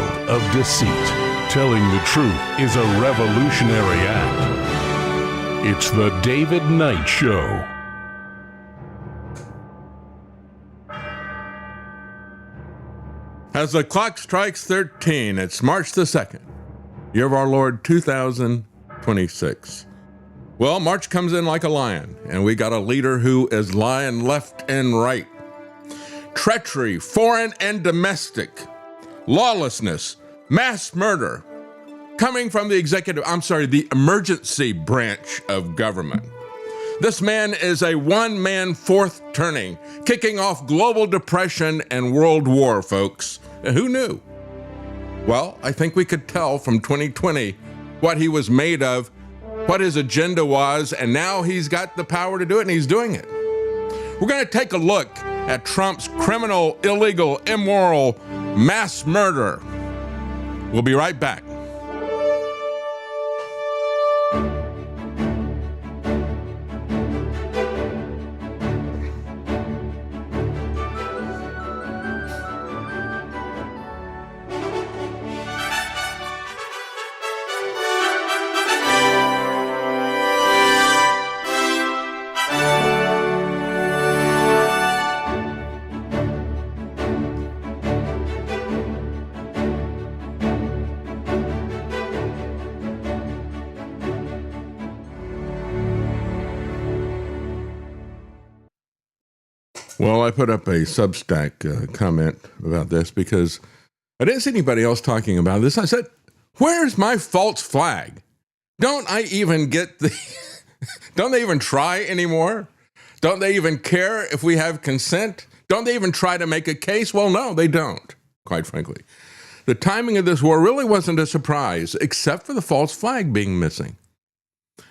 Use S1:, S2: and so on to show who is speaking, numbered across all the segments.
S1: world of deceit, telling the truth is a revolutionary act. It's the David Knight Show.
S2: As the clock strikes 13, it's March the 2nd, year of our Lord 2026. Well, March comes in like a lion, and we got a leader who is lying left and right. Treachery, foreign and domestic, lawlessness, mass murder, coming from the emergency branch of government. This man is a one-man fourth turning, kicking off global depression and world war, folks. Who knew? Well, I think we could tell from 2020 what he was made of, what his agenda was, and now he's got the power to do it, and he's doing it. We're going to take a look at Trump's criminal, illegal, immoral mass murder. We'll be right back. Well, I put up a Substack comment about this because I didn't see anybody else talking about this. I said, where's my false flag? Don't I even get the, don't they even try anymore? Don't they even care if we have consent? Don't they even try to make a case? Well, no, they don't, quite frankly. The timing of this war really wasn't a surprise, except for the false flag being missing.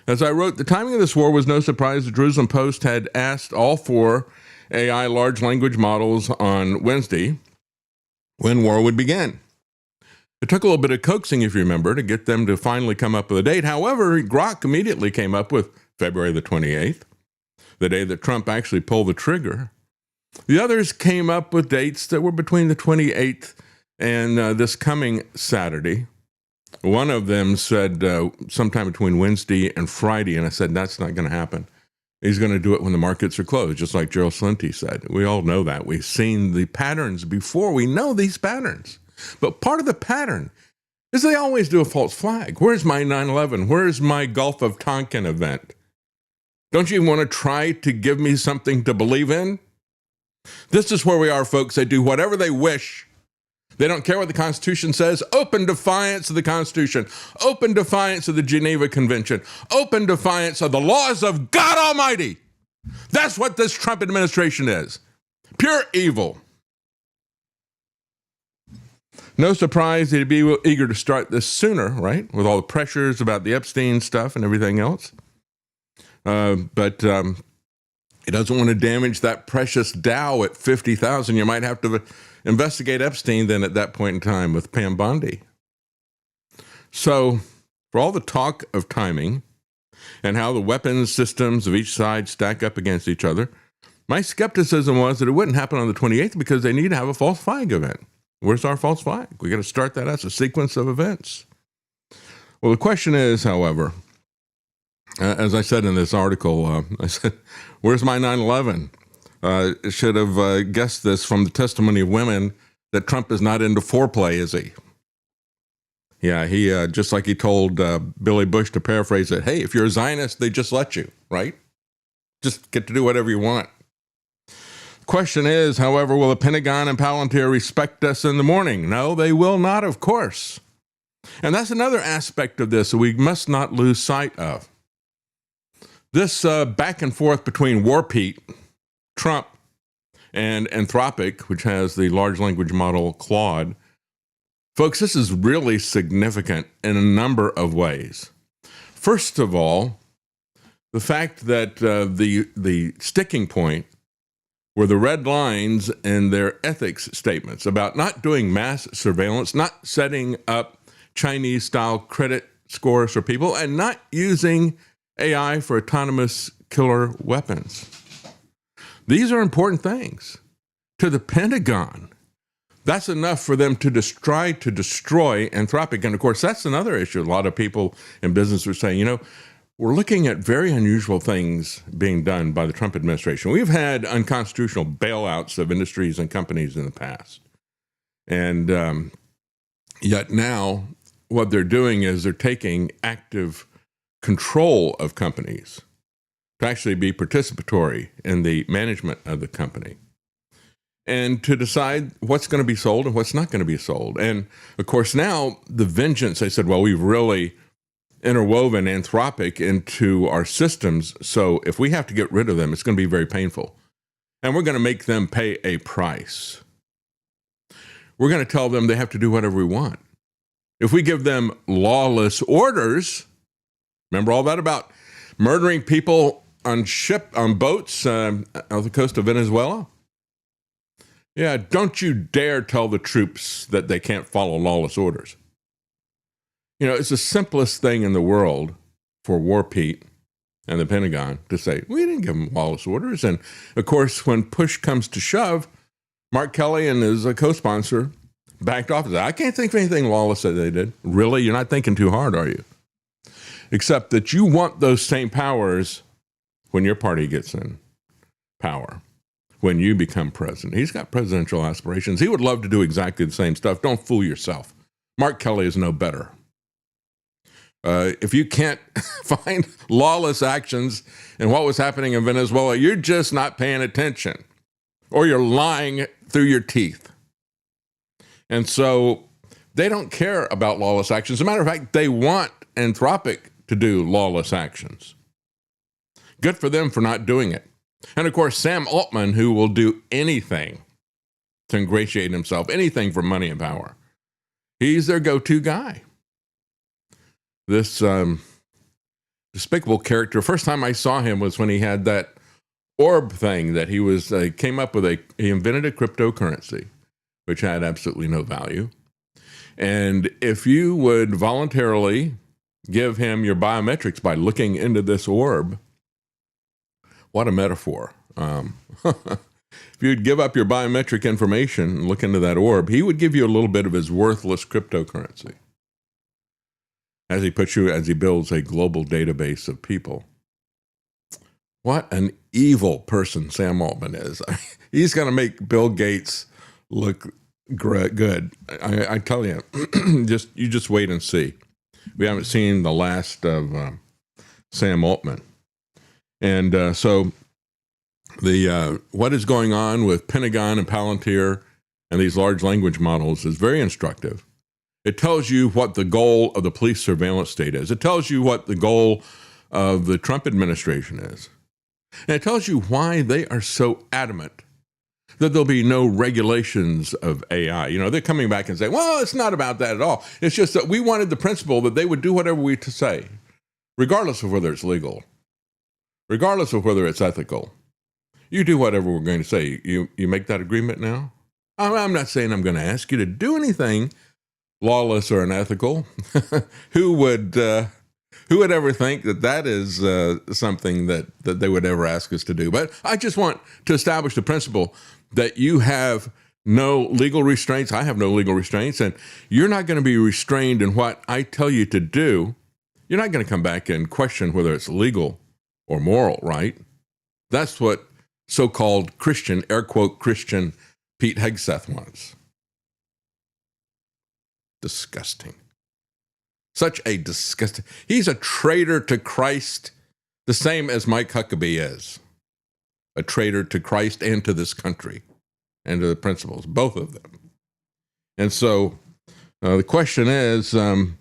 S2: As I wrote, the timing of this war was no surprise. The Jerusalem Post had asked all four AI large language models on Wednesday when war would begin. It took a little bit of coaxing, if you remember, to get them to finally come up with a date. However, Grok immediately came up with February the 28th, the day that Trump actually pulled the trigger. The others came up with dates that were between the 28th and this coming Saturday. One of them said sometime between Wednesday and Friday, and I said, that's not going to happen. He's going to do it when the markets are closed, just like Gerald Celente said. We all know that. We've seen the patterns before. We know these patterns. But part of the pattern is they always do a false flag. Where's my 9/11? Where's my Gulf of Tonkin event? Don't you even want to try to give me something to believe in? This is where we are, folks. They do whatever they wish. They don't care what the Constitution says. Open defiance of the Constitution. Open defiance of the Geneva Convention. Open defiance of the laws of God Almighty. That's what this Trump administration is. Pure evil. No surprise they'd be eager to start this sooner, right? With all the pressures about the Epstein stuff and everything else. But he doesn't want to damage that precious Dow at 50,000. You might have to investigate Epstein then at that point in time with Pam Bondi. So for all the talk of timing and how the weapons systems of each side stack up against each other, my skepticism was that it wouldn't happen on the 28th because they need to have a false flag event. Where's our false flag? We got to start that as a sequence of events. Well, the question is, however, as I said in this article, I said, where's my 9/11? Should have guessed this from the testimony of women that Trump is not into foreplay, is he? Yeah, he just like he told Billy Bush, to paraphrase it, hey, if you're a Zionist, they just let you, right? Just get to do whatever you want. Question is, however, will the Pentagon and Palantir respect us in the morning? No, they will not, of course. And that's another aspect of this that we must not lose sight of. This back and forth between War Pete, Trump, and Anthropic, which has the large language model Claude. Folks, this is really significant in a number of ways. First of all, the fact that the sticking point were the red lines in their ethics statements about not doing mass surveillance, not setting up Chinese-style credit scores for people, and not using AI for autonomous killer weapons. These are important things. To the Pentagon, That's enough for them to try to destroy Anthropic. And of course, that's another issue. A lot of people in business are saying, we're looking at very unusual things being done by the Trump administration. We've had unconstitutional bailouts of industries and companies in the past. And yet now what they're doing is they're taking active control of companies to actually be participatory in the management of the company and to decide what's going to be sold and what's not going to be sold. And of course, now the vengeance, they said, well, we've really interwoven Anthropic into our systems. So if we have to get rid of them, it's going to be very painful. And we're going to make them pay a price. We're going to tell them they have to do whatever we want. If we give them lawless orders, remember all that about murdering people on boats off the coast of Venezuela? Yeah, don't you dare tell the troops that they can't follow lawless orders. It's the simplest thing in the world for War Pete and the Pentagon to say, we didn't give them lawless orders. And of course, when push comes to shove, Mark Kelly and his co-sponsor backed off and said, I can't think of anything lawless that they did. Really? You're not thinking too hard, are you? Except that you want those same powers when your party gets in power, when you become president. He's got presidential aspirations. He would love to do exactly the same stuff. Don't fool yourself. Mark Kelly is no better. If you can't find lawless actions in what was happening in Venezuela, you're just not paying attention, or you're lying through your teeth. And so they don't care about lawless actions. As a matter of fact, they want Anthropic to do lawless actions. Good for them for not doing it. And of course, Sam Altman, who will do anything to ingratiate himself, anything for money and power. He's their go-to guy. This despicable character, first time I saw him was when he had that orb thing that he came up with he invented a cryptocurrency, which had absolutely no value. And if you would voluntarily give him your biometrics by looking into this orb, what a metaphor. If you'd give up your biometric information and look into that orb, he would give you a little bit of his worthless cryptocurrency as he builds a global database of people. What an evil person Sam Altman is. He's going to make Bill Gates look good. I tell you, you just wait and see. We haven't seen the last of Sam Altman. And so what is going on with Pentagon and Palantir and these large language models is very instructive. It tells you what the goal of the police surveillance state is. It tells you what the goal of the Trump administration is. And it tells you why they are so adamant that there'll be no regulations of AI. They're coming back and saying, well, it's not about that at all. It's just that we wanted the principle that they would do whatever we to say, regardless of whether it's legal, regardless of whether it's ethical. You do whatever we're going to say. You make that agreement now? I'm not saying I'm going to ask you to do anything lawless or unethical. Who would ever think that is something that they would ever ask us to do? But I just want to establish the principle that you have no legal restraints. I have no legal restraints, and you're not going to be restrained in what I tell you to do. You're not going to come back and question whether it's legal or moral, right? That's what so-called Christian, air quote Christian, Pete Hegseth wants. Disgusting. Such a disgusting. He's a traitor to Christ, the same as Mike Huckabee is. A traitor to Christ and to this country and to the principles, both of them. And so the question is, will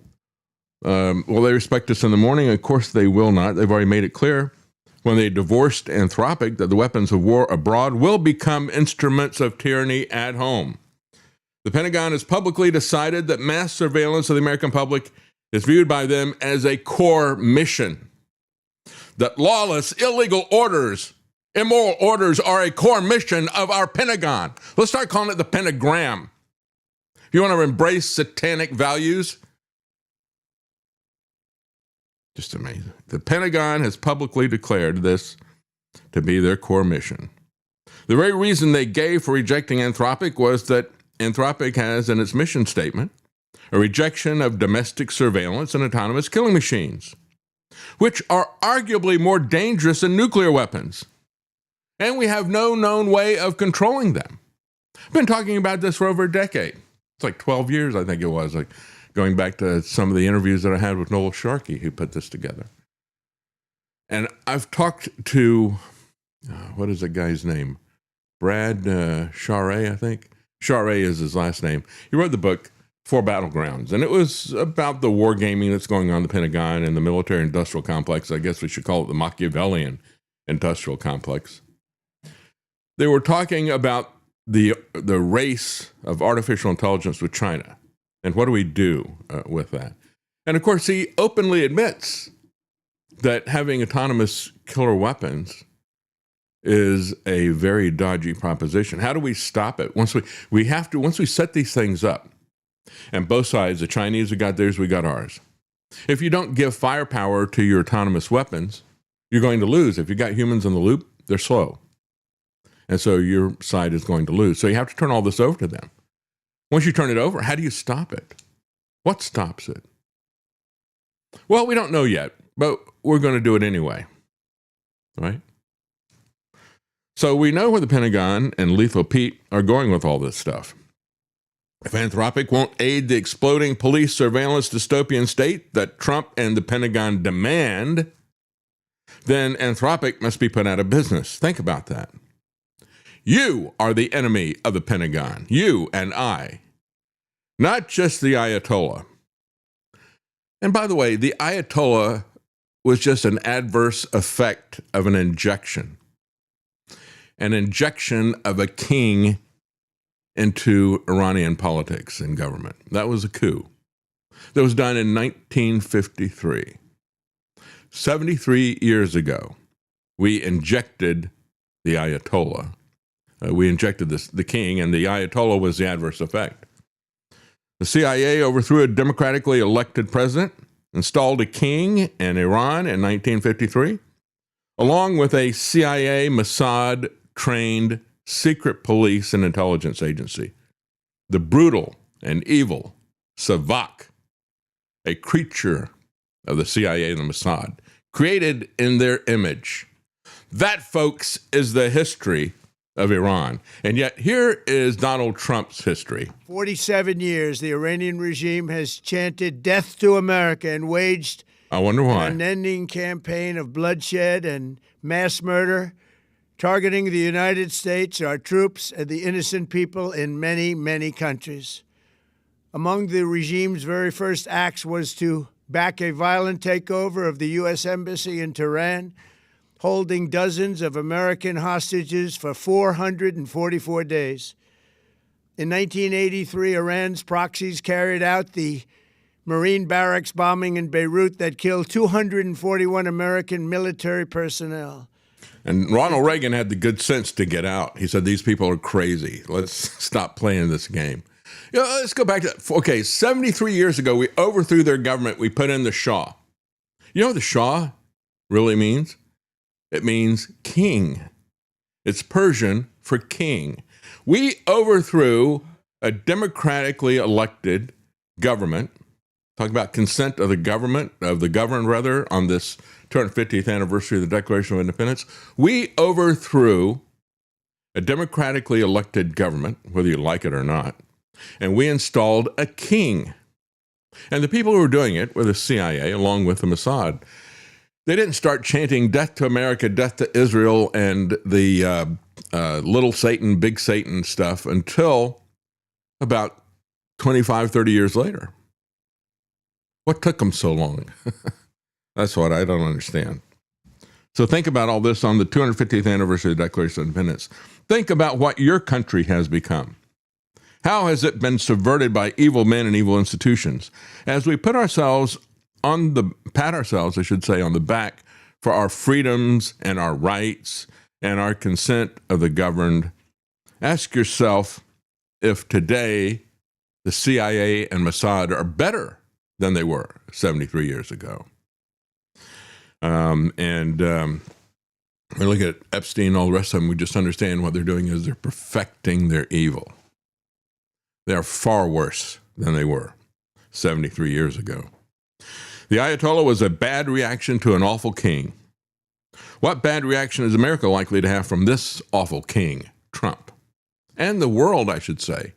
S2: they respect us in the morning? Of course they will not. They've already made it clear when they divorced Anthropic that the weapons of war abroad will become instruments of tyranny at home. The Pentagon has publicly decided that mass surveillance of the American public is viewed by them as a core mission. That lawless, illegal orders, immoral orders are a core mission of our Pentagon. Let's start calling it the pentagram. If you want to embrace satanic values, just amazing. The Pentagon has publicly declared this to be their core mission. The very reason they gave for rejecting Anthropic was that Anthropic has in its mission statement a rejection of domestic surveillance and autonomous killing machines, which are arguably more dangerous than nuclear weapons. And we have no known way of controlling them. I've been talking about this for over a decade. It's like 12 years, I think it was, like going back to some of the interviews that I had with Noel Sharkey, who put this together. And I've talked to, what is the guy's name? Brad Charest, I think. Charest is his last name. He wrote the book, Four Battlegrounds, and it was about the wargaming that's going on in the Pentagon and the military-industrial complex. I guess we should call it the Machiavellian industrial complex. They were talking about the race of artificial intelligence with China, and what do we do with that? And of course, he openly admits that having autonomous killer weapons is a very dodgy proposition. How do we stop it? Once we set these things up, and both sides, the Chinese have got theirs, we got ours. If you don't give firepower to your autonomous weapons, you're going to lose. If you got humans in the loop, they're slow. And so your side is going to lose. So you have to turn all this over to them. Once you turn it over, how do you stop it? What stops it? Well, we don't know yet, but we're going to do it anyway. Right? So we know where the Pentagon and Lethal Pete are going with all this stuff. If Anthropic won't aid the exploding police surveillance dystopian state that Trump and the Pentagon demand, then Anthropic must be put out of business. Think about that. You are the enemy of the Pentagon, you and I, not just the Ayatollah. And by the way, the Ayatollah was just an adverse effect of an injection of a king into Iranian politics and government. That was a coup that was done in 1953. 73 years ago, we injected the Ayatollah. We injected the king, and the Ayatollah was the adverse effect. The CIA overthrew a democratically elected president, installed a king in Iran in 1953, along with a CIA Mossad-trained secret police and intelligence agency. The brutal and evil Savak, a creature of the CIA and the Mossad, created in their image. That, folks, is the history of Iran. And yet here is Donald Trump's history.
S3: 47 years, the Iranian regime has chanted death to America and waged
S2: I wonder why.
S3: an unending campaign of bloodshed and mass murder, targeting the United States, our troops, and the innocent people in many, many countries. Among the regime's very first acts was to back a violent takeover of the U.S. Embassy in Tehran, holding dozens of American hostages for 444 days. In 1983, Iran's proxies carried out the Marine barracks bombing in Beirut that killed 241 American military personnel.
S2: And Ronald Reagan had the good sense to get out. He said, these people are crazy. Let's stop playing this game. Let's go back to that. Okay, 73 years ago, we overthrew their government. We put in the Shah. You know what the Shah really means? It means king. It's Persian for king. We overthrew a democratically elected government. Talk about consent of the government, of the governed rather, on this 250th anniversary of the Declaration of Independence. We overthrew a democratically elected government, whether you like it or not, and we installed a king. And the people who were doing it were the CIA, along with the Mossad. They didn't start chanting death to America, death to Israel, and the little Satan, big Satan stuff until about 25, 30 years later. What took them so long? That's what I don't understand. So think about all this on the 250th anniversary of the Declaration of Independence. Think about what your country has become. How has it been subverted by evil men and evil institutions? As we pat ourselves, on the back for our freedoms and our rights and our consent of the governed, ask yourself if today the CIA and Mossad are better than they were 73 years ago. We look at Epstein and all the rest of them, we just understand what they're doing is they're perfecting their evil. They are far worse than they were 73 years ago. The Ayatollah was a bad reaction to an awful king. What bad reaction is America likely to have from this awful king, Trump? And the world, I should say.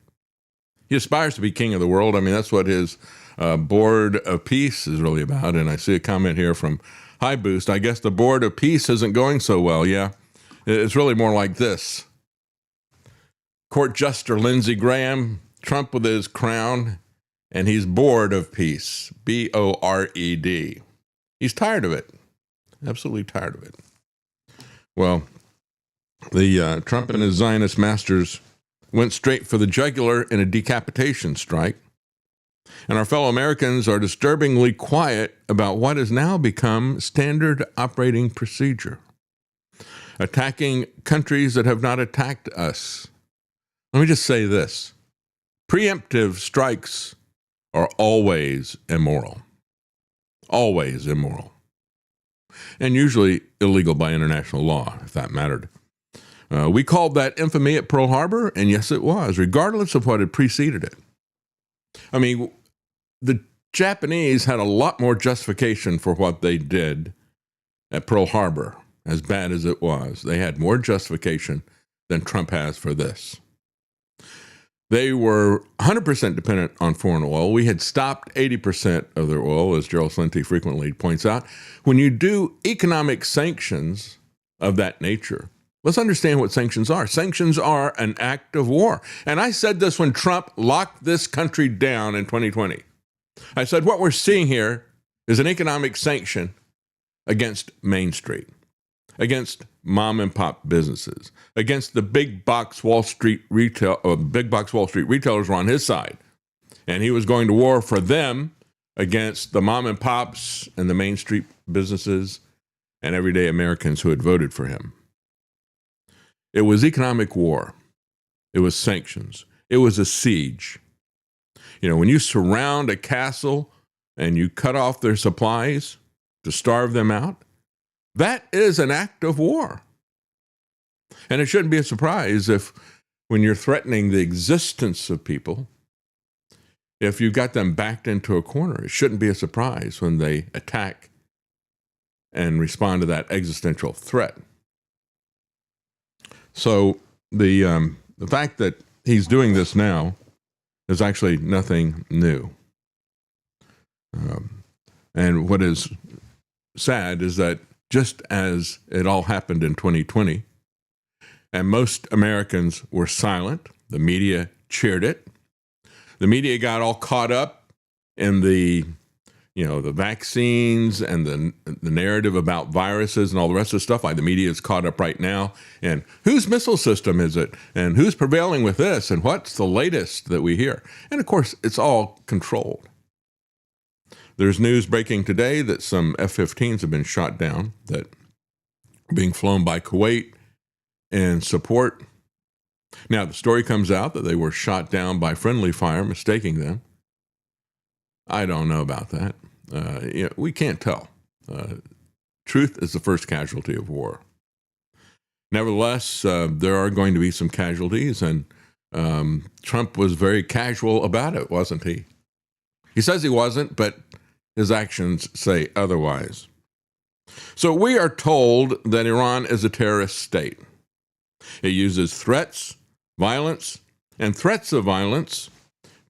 S2: He aspires to be king of the world. I mean, that's what his Board of Peace is really about. And I see a comment here from High Boost. I guess the Board of Peace isn't going so well. Yeah, it's really more like this. Court Jester Lindsey Graham, Trump with his crown, and he's bored of peace. B-O-R-E-D. He's tired of it. Absolutely tired of it. Well, the Trump and his Zionist masters went straight for the jugular in a decapitation strike. And our fellow Americans are disturbingly quiet about what has now become standard operating procedure. Attacking countries that have not attacked us. Let me just say this. Preemptive strikes are always immoral. Always immoral. And usually illegal by international law, if that mattered. We called that infamy at Pearl Harbor, and yes, it was, regardless of what had preceded it. I mean, the Japanese had a lot more justification for what they did at Pearl Harbor, as bad as it was. They had more justification than Trump has for this. They were 100% dependent on foreign oil. We had stopped 80% of their oil, as Gerald Celente frequently points out. When you do economic sanctions of that nature, let's understand what sanctions are. Sanctions are an act of war. And I said this when Trump locked this country down in 2020. I said, what we're seeing here is an economic sanction against Main Street, against mom and pop businesses, against the big box Wall Street retailers were on his side. And he was going to war for them against the mom and pops and the Main Street businesses and everyday Americans who had voted for him. It was economic war. It was sanctions. It was a siege. You know, when you surround a castle and you cut off their supplies to starve them out, that is an act of war. And it shouldn't be a surprise if, when you're threatening the existence of people, if you've got them backed into a corner, it shouldn't be a surprise when they attack and respond to that existential threat. So the fact that he's doing this now is actually nothing new. And what is sad is that just as it all happened in 2020, and most Americans were silent, the media cheered it. The media got all caught up in the vaccines and the narrative about viruses and all the rest of the stuff. Like the media is caught up right now. And whose missile system is it? And who's prevailing with this? And what's the latest that we hear? And of course, it's all controlled. There's news breaking today that some F-15s have been shot down that are being flown by Kuwait in support. Now, the story comes out that they were shot down by friendly fire, mistaking them. I don't know about that. We can't tell. Truth is the first casualty of war. Nevertheless, there are going to be some casualties, and Trump was very casual about it, wasn't he? He says he wasn't, but his actions say otherwise. So we are told that Iran is a terrorist state. It uses threats, violence, and threats of violence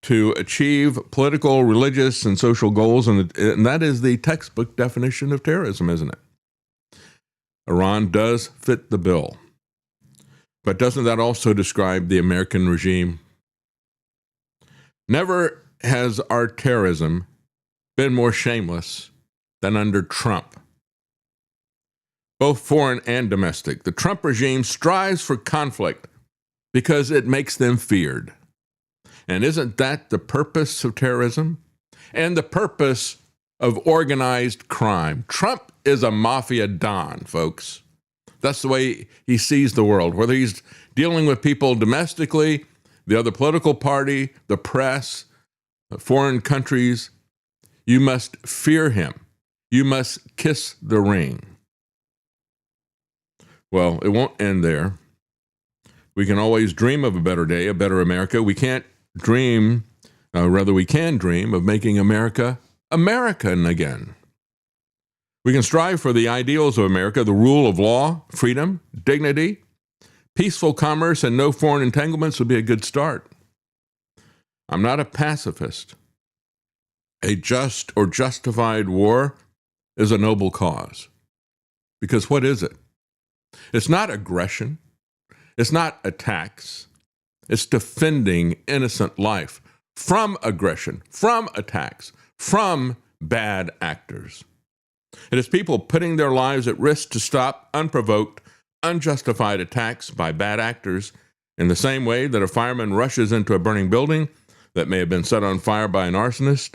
S2: to achieve political, religious, and social goals, and that is the textbook definition of terrorism, isn't it? Iran does fit the bill. But doesn't that also describe the American regime? Never has our terrorism been more shameless than under Trump. Both foreign and domestic. The Trump regime strives for conflict because it makes them feared. And isn't that the purpose of terrorism? And the purpose of organized crime? Trump is a mafia don, folks. That's the way he sees the world. Whether he's dealing with people domestically, the other political party, the press, foreign countries, you must fear him. You must kiss the ring. Well, it won't end there. We can always dream of a better day, a better America. We can't we can dream of making America American again. We can strive for the ideals of America, the rule of law, freedom, dignity, peaceful commerce, and no foreign entanglements would be a good start. I'm not a pacifist. A just or justified war is a noble cause. Because what is it? It's not aggression. It's not attacks. It's defending innocent life from aggression, from attacks, from bad actors. It is people putting their lives at risk to stop unprovoked, unjustified attacks by bad actors in the same way that a fireman rushes into a burning building that may have been set on fire by an arsonist,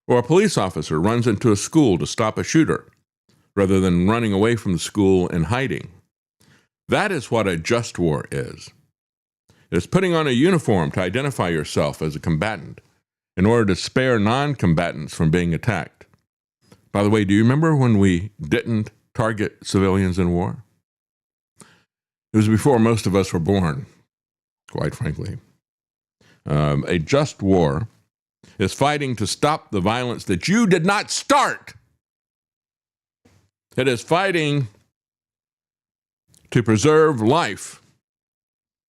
S2: or a police officer runs into a school to stop a shooter rather than running away from the school and hiding. That is what a just war is. It is putting on a uniform to identify yourself as a combatant in order to spare non-combatants from being attacked. By the way, do you remember when we didn't target civilians in war? It was before most of us were born, quite frankly. A just war is fighting to stop the violence that you did not start. It is fighting to preserve life.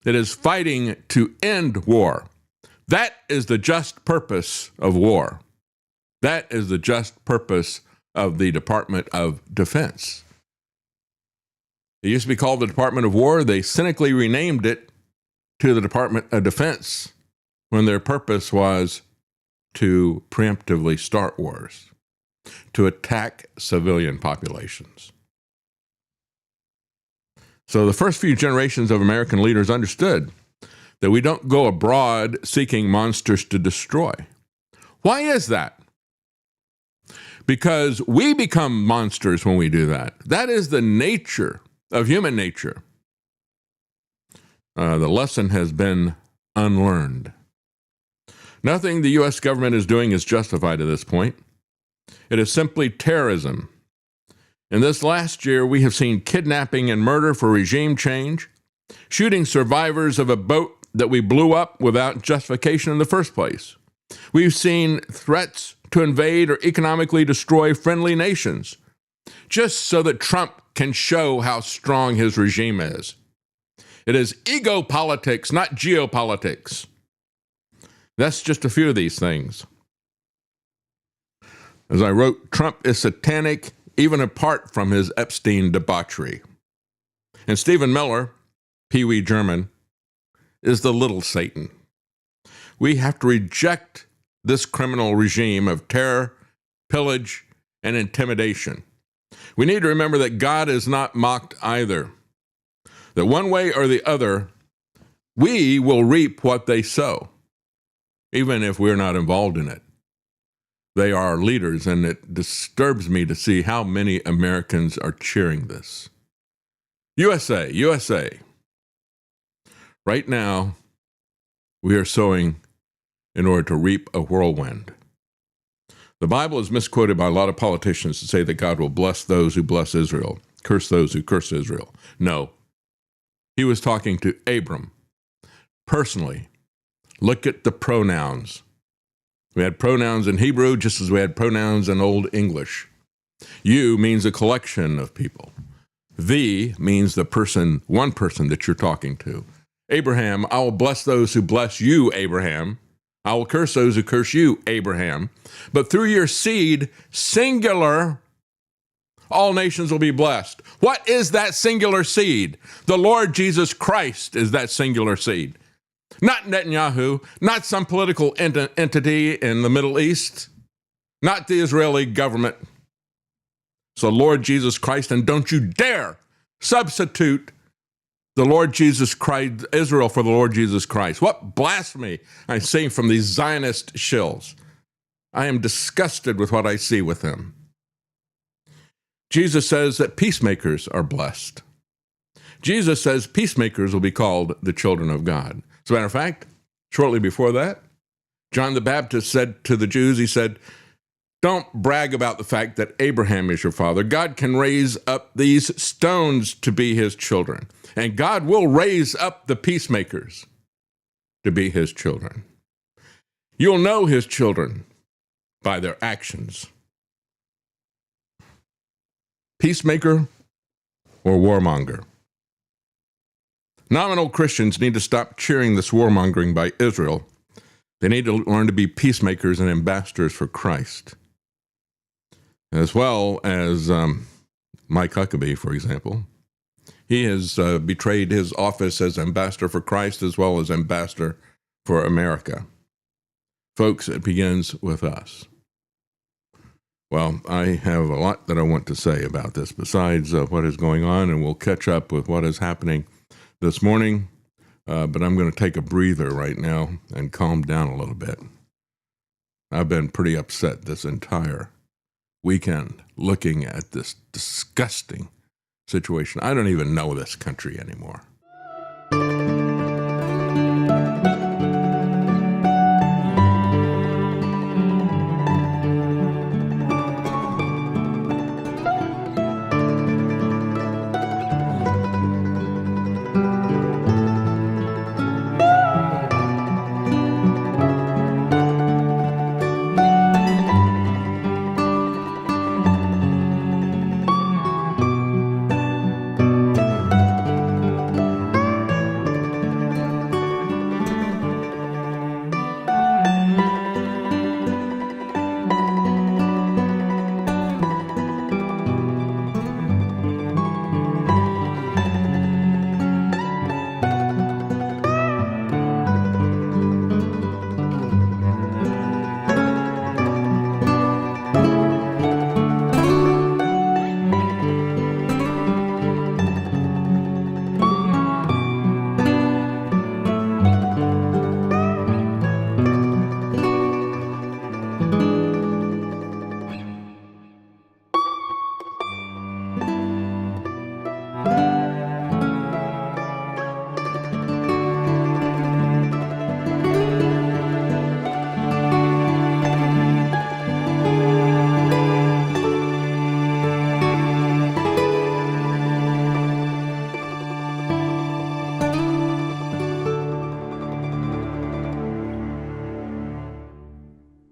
S2: It is fighting to end war. That is the just purpose of war. That is the just purpose of the Department of Defense. It used to be called the Department of War. They cynically renamed it to the Department of Defense when their purpose was to preemptively start wars, to attack civilian populations. So the first few generations of American leaders understood that we don't go abroad seeking monsters to destroy. Why is that? Because we become monsters when we do that. That is the nature of human nature. The lesson has been unlearned. Nothing the U.S. government is doing is justified at this point. It is simply terrorism. In this last year, we have seen kidnapping and murder for regime change, shooting survivors of a boat that we blew up without justification in the first place. We've seen threats to invade or economically destroy friendly nations, just so that Trump can show how strong his regime is. It is ego politics, not geopolitics. That's just a few of these things. As I wrote, Trump is satanic even apart from his Epstein debauchery. And Stephen Miller, Pee Wee German, is the little Satan. We have to reject this criminal regime of terror, pillage, and intimidation. We need to remember that God is not mocked either. That one way or the other, we will reap what they sow, even if we're not involved in it. They are our leaders, and it disturbs me to see how many Americans are cheering this. USA, USA. Right now, we are sowing in order to reap a whirlwind. The Bible is misquoted by a lot of politicians to say that God will bless those who bless Israel, curse those who curse Israel. No. He was talking to Abram personally. Look at the pronouns. We had pronouns in Hebrew just as we had pronouns in Old English. You means a collection of people. The means the person, one person that you're talking to. Abraham, I will bless those who bless you, Abraham. I will curse those who curse you, Abraham. But through your seed, singular, all nations will be blessed. What is that singular seed? The Lord Jesus Christ is that singular seed. Not Netanyahu, not some political entity in the Middle East, not the Israeli government. So Lord Jesus Christ, and don't you dare substitute the Lord Jesus Christ, Israel for the Lord Jesus Christ. What blasphemy I'm seeing from these Zionist shills. I am disgusted with what I see with them. Jesus says that peacemakers are blessed. Jesus says peacemakers will be called the children of God. As a matter of fact, shortly before that, John the Baptist said to the Jews, he said, don't brag about the fact that Abraham is your father. God can raise up these stones to be his children. And God will raise up the peacemakers to be his children. You'll know his children by their actions. Peacemaker or warmonger? Nominal Christians need to stop cheering this warmongering by Israel. They need to learn to be peacemakers and ambassadors for Christ. As well as Mike Huckabee, for example. He has betrayed his office as ambassador for Christ as well as ambassador for America. Folks, it begins with us. Well, I have a lot that I want to say about this besides what is going on, and we'll catch up with what is happening this morning. But I'm going to take a breather right now and calm down a little bit. I've been pretty upset this entire weekend looking at this disgusting situation. I don't even know this country anymore.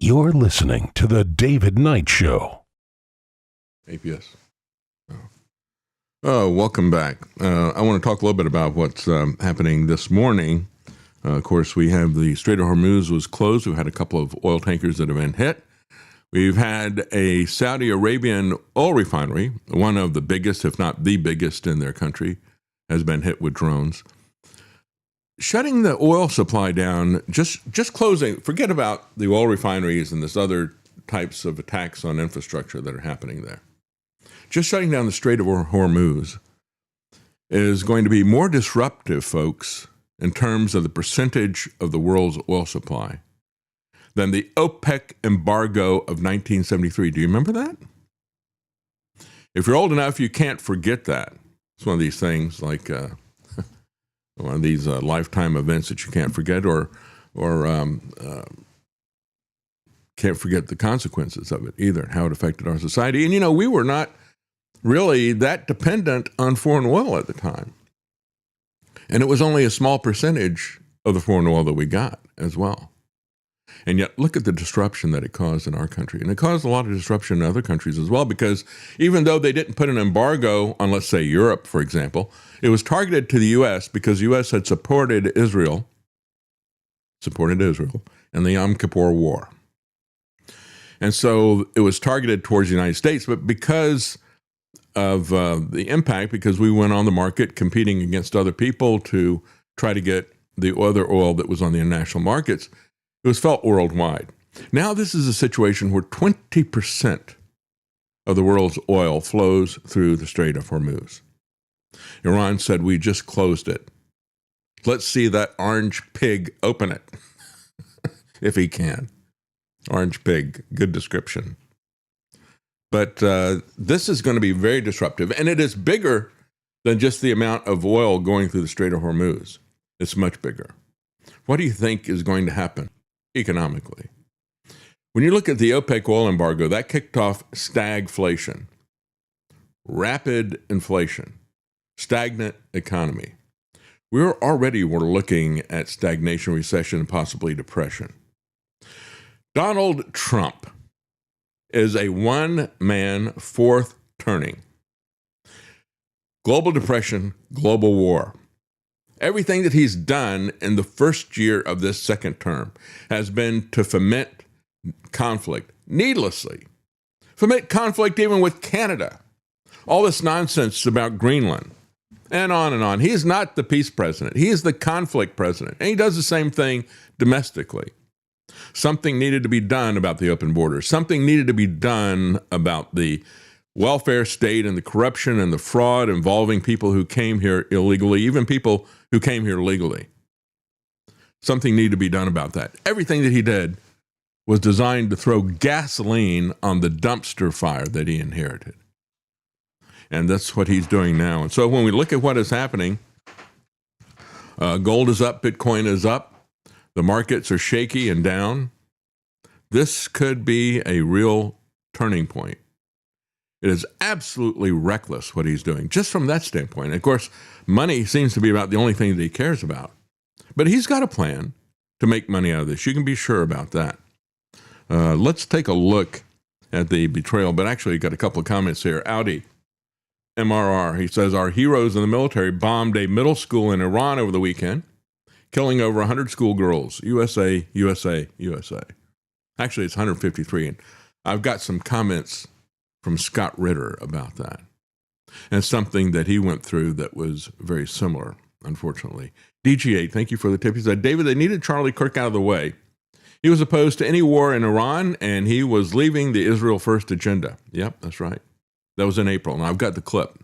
S1: You're listening to The David Knight Show.
S2: APS. Oh, welcome back. I want to talk a little bit about what's happening this morning. Of course, we have the Strait of Hormuz was closed. We've had a couple of oil tankers that have been hit. We've had a Saudi Arabian oil refinery, one of the biggest, if not the biggest in their country, has been hit with drones. Shutting the oil supply down, just closing, forget about the oil refineries and this other types of attacks on infrastructure that are happening there. Just shutting down the Strait of Hormuz is going to be more disruptive, folks, in terms of the percentage of the world's oil supply than the OPEC embargo of 1973. Do you remember that? If you're old enough, you can't forget that. It's one of these things like one of these lifetime events that you can't forget or can't forget the consequences of it either, how it affected our society. And, you know, we were not really that dependent on foreign oil at the time. And it was only a small percentage of the foreign oil that we got as well. And yet, look at the disruption that it caused in our country. And it caused a lot of disruption in other countries as well, because even though they didn't put an embargo on, let's say, Europe, for example, it was targeted to the U.S. because the U.S. had supported Israel in the Yom Kippur War. And so it was targeted towards the United States, but because of the impact, because we went on the market competing against other people to try to get the other oil that was on the international markets, it was felt worldwide. Now this is a situation where 20% of the world's oil flows through the Strait of Hormuz. Iran said, we just closed it. Let's see that orange pig open it, if he can. Orange pig, good description. But this is going to be very disruptive, and it is bigger than just the amount of oil going through the Strait of Hormuz. It's much bigger. What do you think is going to happen economically? When you look at the OPEC oil embargo, that kicked off stagflation, rapid inflation, stagnant economy. We're looking at stagnation, recession, and possibly depression. Donald Trump is a one-man fourth turning. Global depression, global war. Everything that he's done in the first year of this second term has been to foment conflict needlessly. Foment conflict even with Canada. All this nonsense about Greenland and on and on. He is not the peace president. He is the conflict president. And he does the same thing domestically. Something needed to be done about the open borders. Something needed to be done about the welfare state and the corruption and the fraud involving people who came here illegally, even people who came here legally. Something needed to be done about that. Everything that he did was designed to throw gasoline on the dumpster fire that he inherited. And that's what he's doing now. And so when we look at what is happening, gold is up, Bitcoin is up, the markets are shaky and down. This could be a real turning point. It is absolutely reckless what he's doing, just from that standpoint. And of course, money seems to be about the only thing that he cares about. But he's got a plan to make money out of this. You can be sure about that. Let's take a look at the betrayal, but actually got a couple of comments here. Audi, MRR, he says, our heroes in the military bombed a middle school in Iran over the weekend, killing over 100 schoolgirls. USA, USA, USA. Actually, it's 153. And I've got some comments from Scott Ritter about that, and something that he went through that was very similar, unfortunately. DG8, thank you for the tip. He said, David, they needed Charlie Kirk out of the way. He was opposed to any war in Iran, and he was leaving the Israel First agenda. Yep, that's right. That was in April, and I've got the clip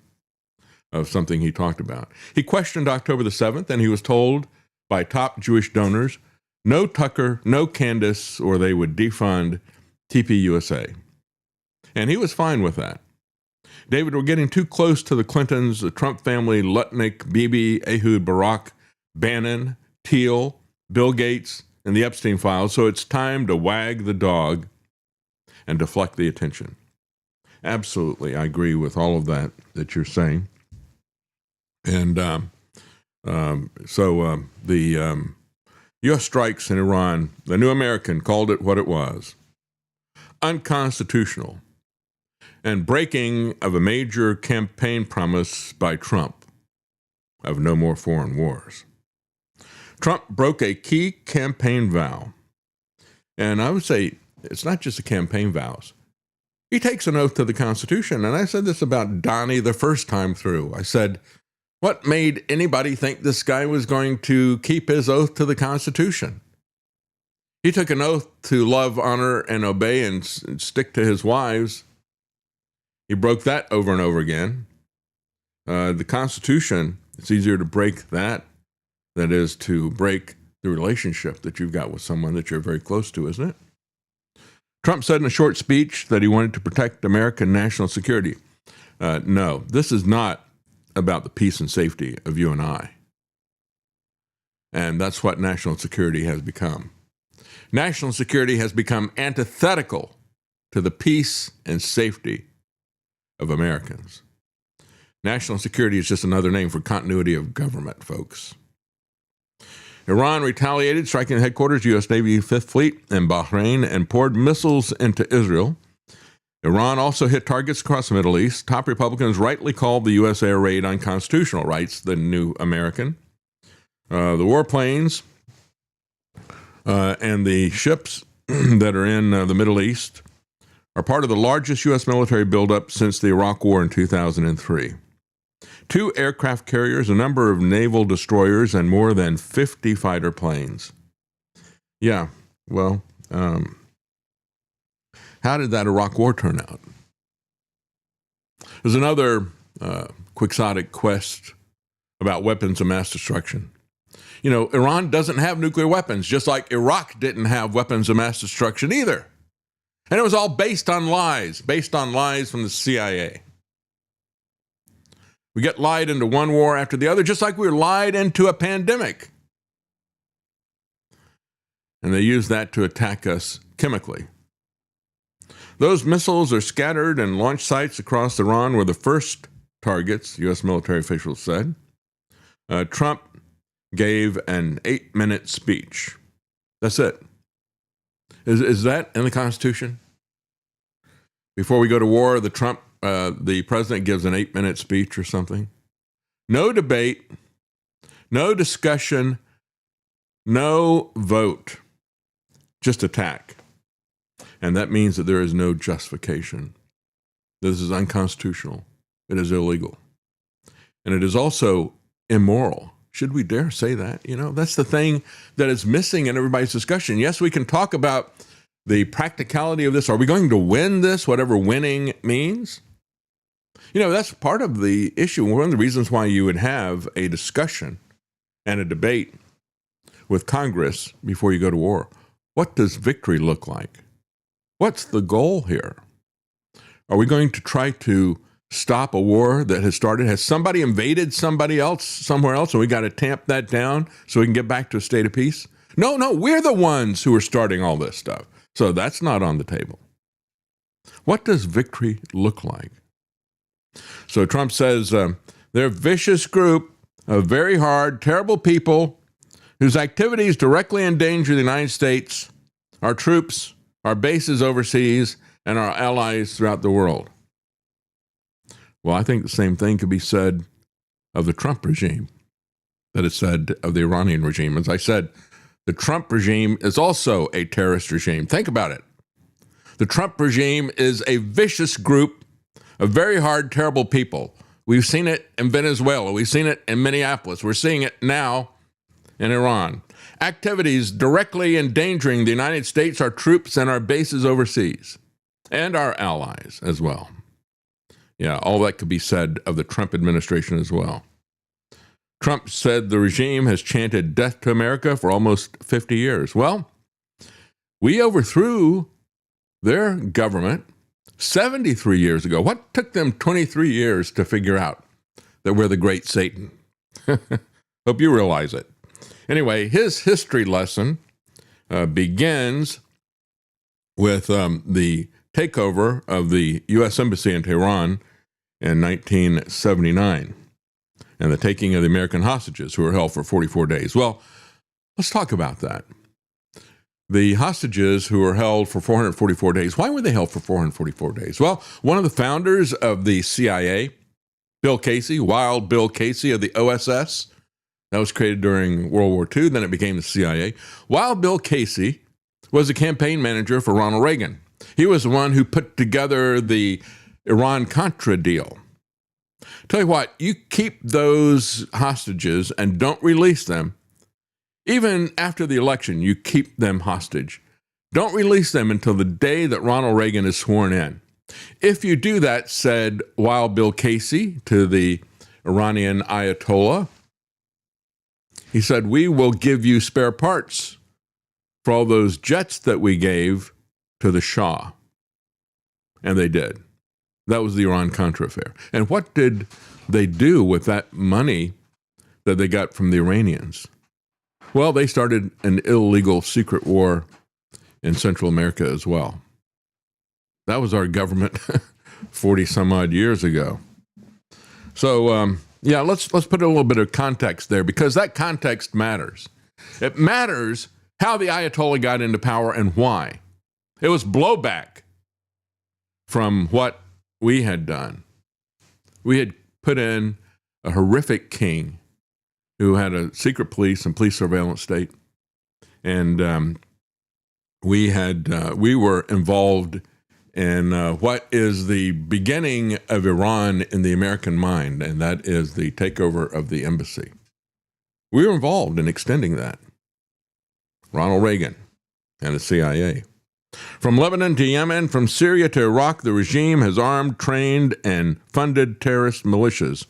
S2: of something he talked about. He questioned October the 7th, and he was told by top Jewish donors, no Tucker, no Candace, or they would defund TPUSA. And he was fine with that. David, we're getting too close to the Clintons, the Trump family, Lutnick, Bibi, Ehud Barak, Bannon, Thiel, Bill Gates, and the Epstein files, so it's time to wag the dog and deflect the attention. Absolutely, I agree with all of that you're saying. And the U.S. strikes in Iran, the New American called it what it was. Unconstitutional and breaking of a major campaign promise by Trump of no more foreign wars. Trump broke a key campaign vow. And I would say it's not just the campaign vows. He takes an oath to the Constitution. And I said this about Donnie the first time through. I said, what made anybody think this guy was going to keep his oath to the Constitution? He took an oath to love, honor, and obey and stick to his wives. He broke that over and over again. The Constitution, it's easier to break that than it is to break the relationship that you've got with someone that you're very close to, isn't it? Trump said in a short speech that he wanted to protect American national security. No, this is not about the peace and safety of you and I. And that's what national security has become. National security has become antithetical to the peace and safety of Americans. National security is just another name for continuity of government, folks. Iran retaliated, striking the headquarters, U.S. Navy Fifth Fleet in Bahrain, and poured missiles into Israel. Iran also hit targets across the Middle East. Top Republicans rightly called the U.S. air raid unconstitutional, writes the New American. The warplanes and the ships that are in the Middle East are part of the largest U.S. military buildup since the Iraq War in 2003. 2 aircraft carriers, a number of naval destroyers, and more than 50 fighter planes. Yeah, well, how did that Iraq War turn out? There's another quixotic quest about weapons of mass destruction. You know, Iran doesn't have nuclear weapons, just like Iraq didn't have weapons of mass destruction either. And it was all based on lies from the CIA. We get lied into one war after the other, just like we were lied into a pandemic. And they use that to attack us chemically. Those missiles are scattered, and launch sites across Iran were the first targets, U.S. military officials said. Trump gave an 8-minute speech. That's it. Is that in the Constitution? Before we go to war, the president gives an 8-minute speech or something. No debate, no discussion, no vote, just attack. And that means that there is no justification. This is unconstitutional. It is illegal. And it is also immoral. Should we dare say that? You know, that's the thing that is missing in everybody's discussion. Yes, we can talk about the practicality of this. Are we going to win this, whatever winning means? You know, that's part of the issue. One of the reasons why you would have a discussion and a debate with Congress before you go to war. What does victory look like? What's the goal here? Are we going to try to stop a war that has started? Has somebody invaded somebody else somewhere else, and we got to tamp that down so we can get back to a state of peace? No, we're the ones who are starting all this stuff. So that's not on the table. What does victory look like? So Trump says they're a vicious group of very hard, terrible people whose activities directly endanger the United States, our troops, our bases overseas, and our allies throughout the world. Well, I think the same thing could be said of the Trump regime that is said of the Iranian regime. As I said, the Trump regime is also a terrorist regime. Think about it. The Trump regime is a vicious group of very hard, terrible people. We've seen it in Venezuela. We've seen it in Minneapolis. We're seeing it now in Iran. Activities directly endangering the United States, our troops, and our bases overseas, and our allies as well. Yeah, all that could be said of the Trump administration as well. Trump said the regime has chanted death to America for almost 50 years. Well, we overthrew their government 73 years ago. What took them 23 years to figure out that we're the great Satan? Hope you realize it. Anyway, his history lesson begins with the takeover of the U.S. Embassy in Tehran in 1979 and the taking of the American hostages who were held for 44 days. Well, let's talk about that. The hostages who were held for 444 days, why were they held for 444 days? Well, one of the founders of the CIA, Bill Casey, Wild Bill Casey of the OSS, that was created during World War II, then it became the CIA. Wild Bill Casey was a campaign manager for Ronald Reagan. He was the one who put together the Iran-Contra deal. Tell you what, you keep those hostages and don't release them. Even after the election, you keep them hostage. Don't release them until the day that Ronald Reagan is sworn in. If you do that, said Wild Bill Casey to the Iranian Ayatollah, he said, we will give you spare parts for all those jets that we gave to the Shah. And they did. That was the Iran-Contra affair. And what did they do with that money that they got from the Iranians? Well, they started an illegal secret war in Central America as well. That was our government 40 some odd years ago. So, let's put a little bit of context there, because that context matters. It matters how the Ayatollah got into power and why. It was blowback from what we had done. We had put in a horrific king who had a secret police and police surveillance state. And we were involved in what is the beginning of Iran in the American mind, and that is the takeover of the embassy. We were involved in extending that. Ronald Reagan and the CIA. From Lebanon to Yemen, from Syria to Iraq, the regime has armed, trained, and funded terrorist militias,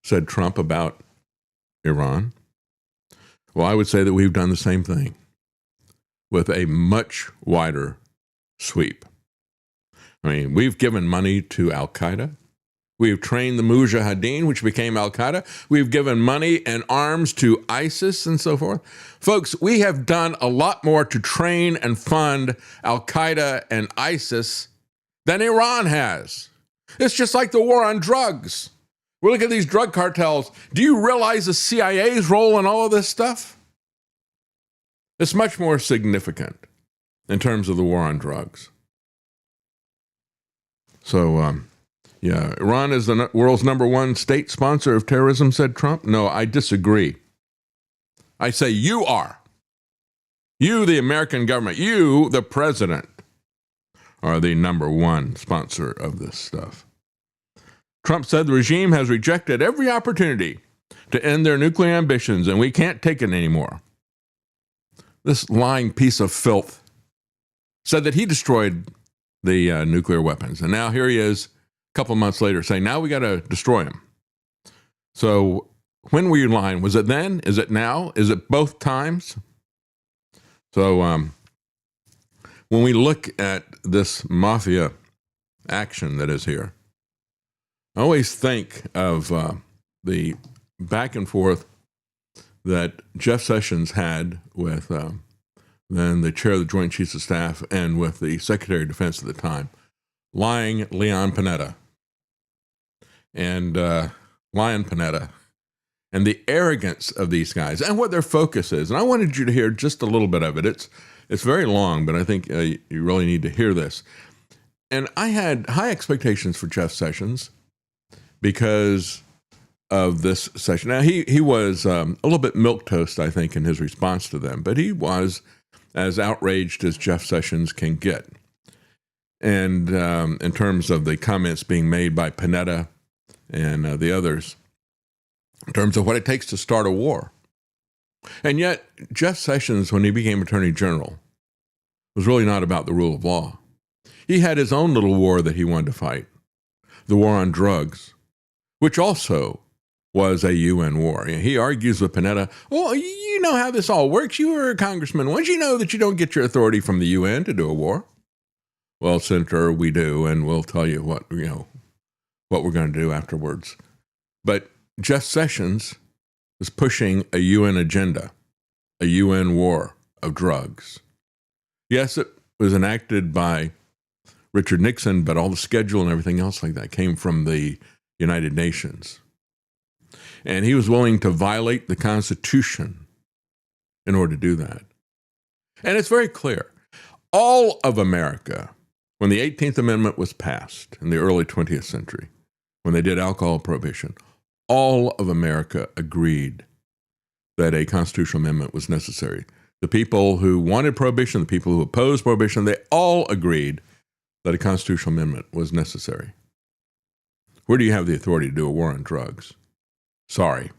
S2: said Trump about Iran. Well, I would say that we've done the same thing with a much wider sweep. I mean, we've given money to Al-Qaeda. We've trained the Mujahideen, which became Al-Qaeda. We've given money and arms to ISIS and so forth. Folks, we have done a lot more to train and fund Al-Qaeda and ISIS than Iran has. It's just like the war on drugs. We look at these drug cartels. Do you realize the CIA's role in all of this stuff? It's much more significant. in terms of the war on drugs. So, yeah, Iran is the world's #1 state sponsor of terrorism, said Trump. No, I disagree. I say you are. You, the American government, you, the president, are the #1 sponsor of this stuff. Trump said the regime has rejected every opportunity to end their nuclear ambitions, and we can't take it anymore. This lying piece of filth said that he destroyed the nuclear weapons, and now here he is a couple months later saying, now we got to destroy them. So when were you lying? Was it then? Is it now? Is it both times? So when we look at this mafia action that is here, I always think of the back and forth that Jeff Sessions had with then the chair of the Joint Chiefs of Staff and with the Secretary of Defense at the time, lying Leon Panetta. And Leon Panetta and the arrogance of these guys and what their focus is. And I wanted you to hear just a little bit of it. It's very long, but I think you really need to hear this. And I had high expectations for Jeff Sessions because of this session. Now, he was a little bit milquetoast, I think, in his response to them, but he was as outraged as Jeff Sessions can get. And in terms of the comments being made by Panetta and the others, in terms of what it takes to start a war. And yet, Jeff Sessions, when he became Attorney General, was really not about the rule of law. He had his own little war that he wanted to fight, the war on drugs, which also was a UN war. He argues with Panetta, well, you know how this all works. You were a congressman once. You know that you don't get your authority from the UN to do a war. Well, Senator, we do, and we'll tell you what we're going to do afterwards. But Jeff Sessions was pushing a UN agenda, a UN war of drugs. Yes, it was enacted by Richard Nixon, but all the schedule and everything else like that came from the United Nations. And he was willing to violate the Constitution in order to do that. And it's very clear. All of America, when the 18th Amendment was passed in the early 20th century, when they did alcohol prohibition, all of America agreed that a constitutional amendment was necessary. The people who wanted prohibition, the people who opposed prohibition, they all agreed that a constitutional amendment was necessary. Where do you have the authority to do a war on drugs? Sorry.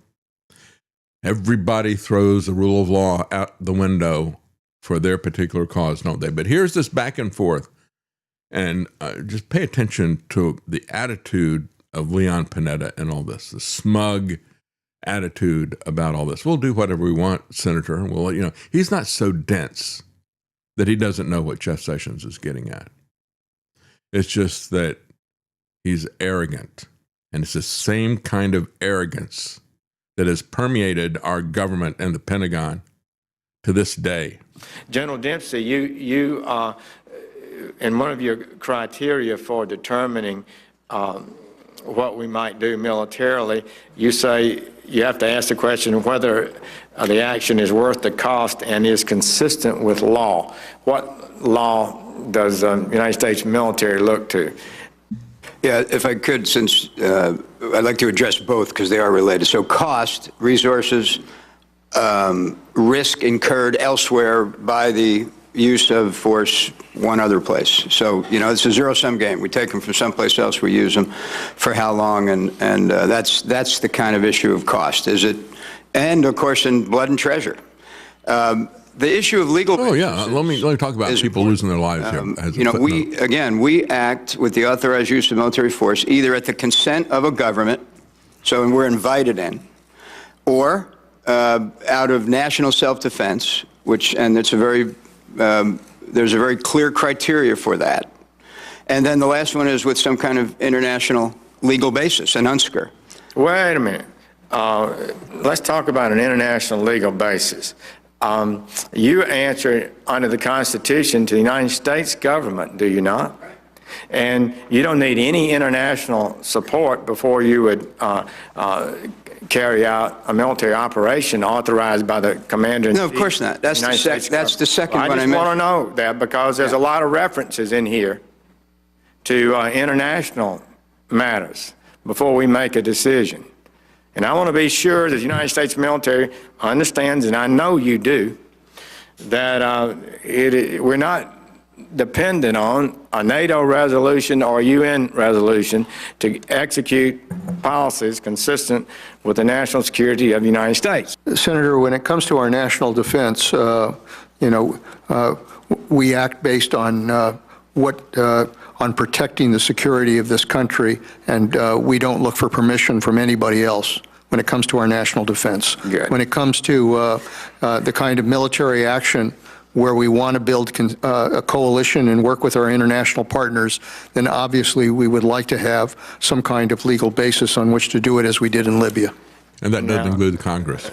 S2: Everybody throws the rule of law out the window for their particular cause, don't they? But here's this back and forth. And just pay attention to the attitude of Leon Panetta and all this, the smug attitude about all this. We'll do whatever we want, Senator. And we'll let you know. He's not so dense that he doesn't know what Jeff Sessions is getting at. It's just that he's arrogant. And it's the same kind of arrogance that has permeated our government and the Pentagon to this day.
S4: General Dempsey, you in one of your criteria for determining what we might do militarily, you say you have to ask the question whether the action is worth the cost and is consistent with law. What law does the United States military look to?
S5: Yeah, if I could, since I'd like to address both because they are related. So cost, resources, risk incurred elsewhere by the use of force one other place. So, it's a zero-sum game. We take them from someplace else, we use them for how long, and that's the kind of issue of cost. Is it? And, of course, in blood and treasure. The issue of legal.
S2: Oh yeah, let me talk about people losing their lives here.
S5: We act with the authorized use of military force either at the consent of a government, so we're invited in, or out of national self-defense, and it's there's a very clear criteria for that. And then the last one is with some kind of international legal basis, an UNSCR.
S4: Wait a minute. Let's talk about an international legal basis. You answer under the Constitution to the United States government, do you not? And you don't need any international support before you would carry out a military operation authorized by the commander in chief.
S5: No, of course not. That's the second
S4: I
S5: one I
S4: just want to
S5: mentioned.
S4: know that because there's a lot of references in here to international matters before we make a decision. And I want to be sure that the United States military understands, and I know you do, that we're not dependent on a NATO resolution or UN resolution to execute policies consistent with the national security of the United States.
S6: Senator, when it comes to our national defense, we act based on on protecting the security of this country, and we don't look for permission from anybody else when it comes to our national defense.
S4: Good.
S6: When it comes to the kind of military action where we want to build a coalition and work with our international partners, then obviously we would like to have some kind of legal basis on which to do it, as we did in Libya.
S2: And that doesn't include Congress.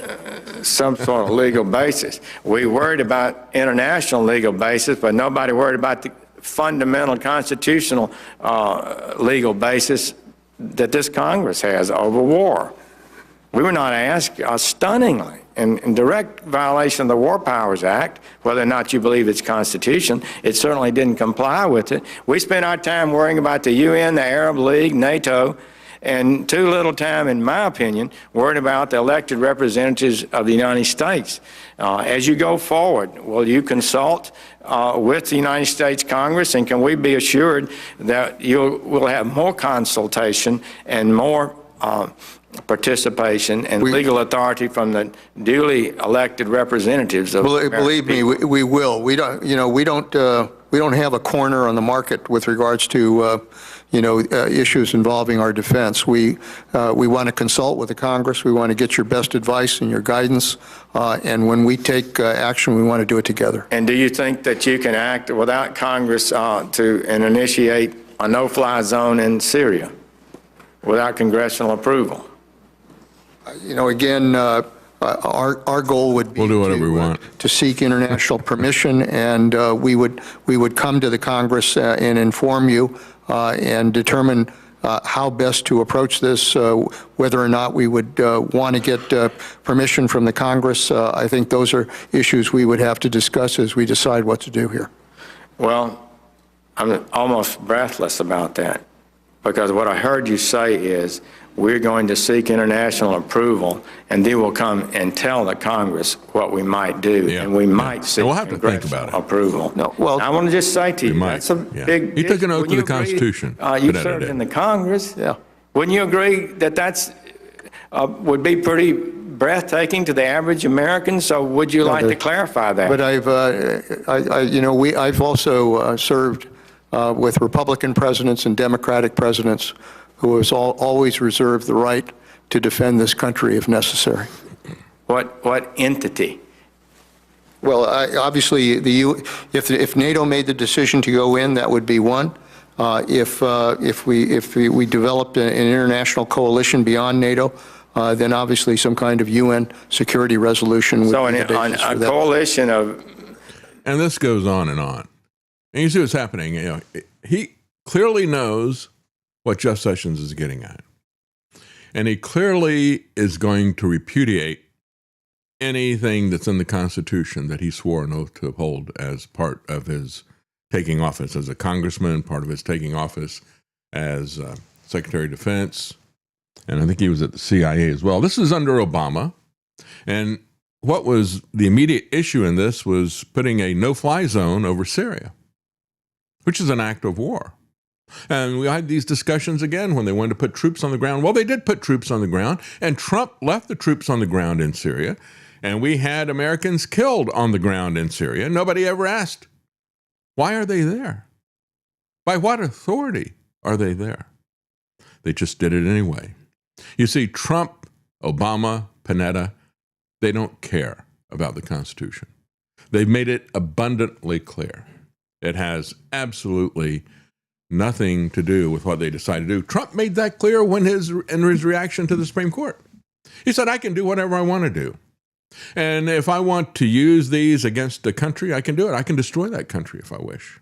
S4: Some sort of legal basis. We worried about international legal basis, but nobody worried about the fundamental constitutional legal basis that this Congress has over war. We were not asked, stunningly, in direct violation of the War Powers Act, whether or not you believe it's constitution. It certainly didn't comply with it. We spent our time worrying about the UN, the Arab League, NATO, and too little time, in my opinion, worried about the elected representatives of the United States. As you go forward, will you consult with the United States Congress, and can we be assured that we'll have more consultation and more participation and legal authority from the duly elected representatives of
S6: Believe me, we will. We don't, we don't have a corner on the market with regards to, issues involving our defense. We want to consult with the Congress. We want to get your best advice and your guidance. And when we take action, we want to do it together.
S4: And do you think that you can act without Congress and initiate a no-fly zone in Syria without congressional approval?
S6: Again, our goal would be
S2: We'll do whatever we want.
S6: to seek international permission, and we would come to the Congress and inform you and determine how best to approach this, whether or not we would want to get permission from the Congress. I think those are issues we would have to discuss as we decide what to do here.
S4: Well, I'm almost breathless about that, because what I heard you say is we're going to seek international approval, and then we'll come and tell the Congress what we might do, and we might seek
S2: We'll have to think
S4: congressional
S2: about it.
S4: approval.
S6: No, well,
S4: I want to just say to you,
S2: might,
S4: that's a big
S2: He took an
S4: issue.
S2: oath
S4: Wouldn't
S2: to
S4: you
S2: the
S4: agree?
S2: Constitution.
S4: You
S2: Benedetta
S4: served
S2: did.
S4: in the Congress.
S6: Yeah.
S4: Wouldn't you agree that that's would be pretty breathtaking to the average American? So would you like to clarify that?
S6: But I've also served with Republican presidents and Democratic presidents who has always reserved the right to defend this country if necessary.
S4: What entity?
S6: Well, obviously, if NATO made the decision to go in, that would be one. If we developed an international coalition beyond NATO, then obviously some kind of UN security resolution would
S4: So
S6: be the basis for
S4: a
S6: that.
S4: coalition of
S2: And this goes on and on. And you see what's happening. He clearly knows what Jeff Sessions is getting at. And he clearly is going to repudiate anything that's in the Constitution that he swore an oath to uphold as part of his taking office as a congressman, part of his taking office as Secretary of Defense. And I think he was at the CIA as well. This is under Obama. And what was the immediate issue in this was putting a no-fly zone over Syria, which is an act of war. And we had these discussions again when they wanted to put troops on the ground. Well, they did put troops on the ground, and Trump left the troops on the ground in Syria, and we had Americans killed on the ground in Syria. Nobody ever asked, why are they there? By what authority are they there? They just did it anyway. You see, Trump, Obama, Panetta, they don't care about the Constitution. They've made it abundantly clear. It has absolutely nothing to do with what they decide to do. Trump made that clear in his reaction to the Supreme Court. He said, I can do whatever I want to do. And if I want to use these against a country, I can do it. I can destroy that country if I wish.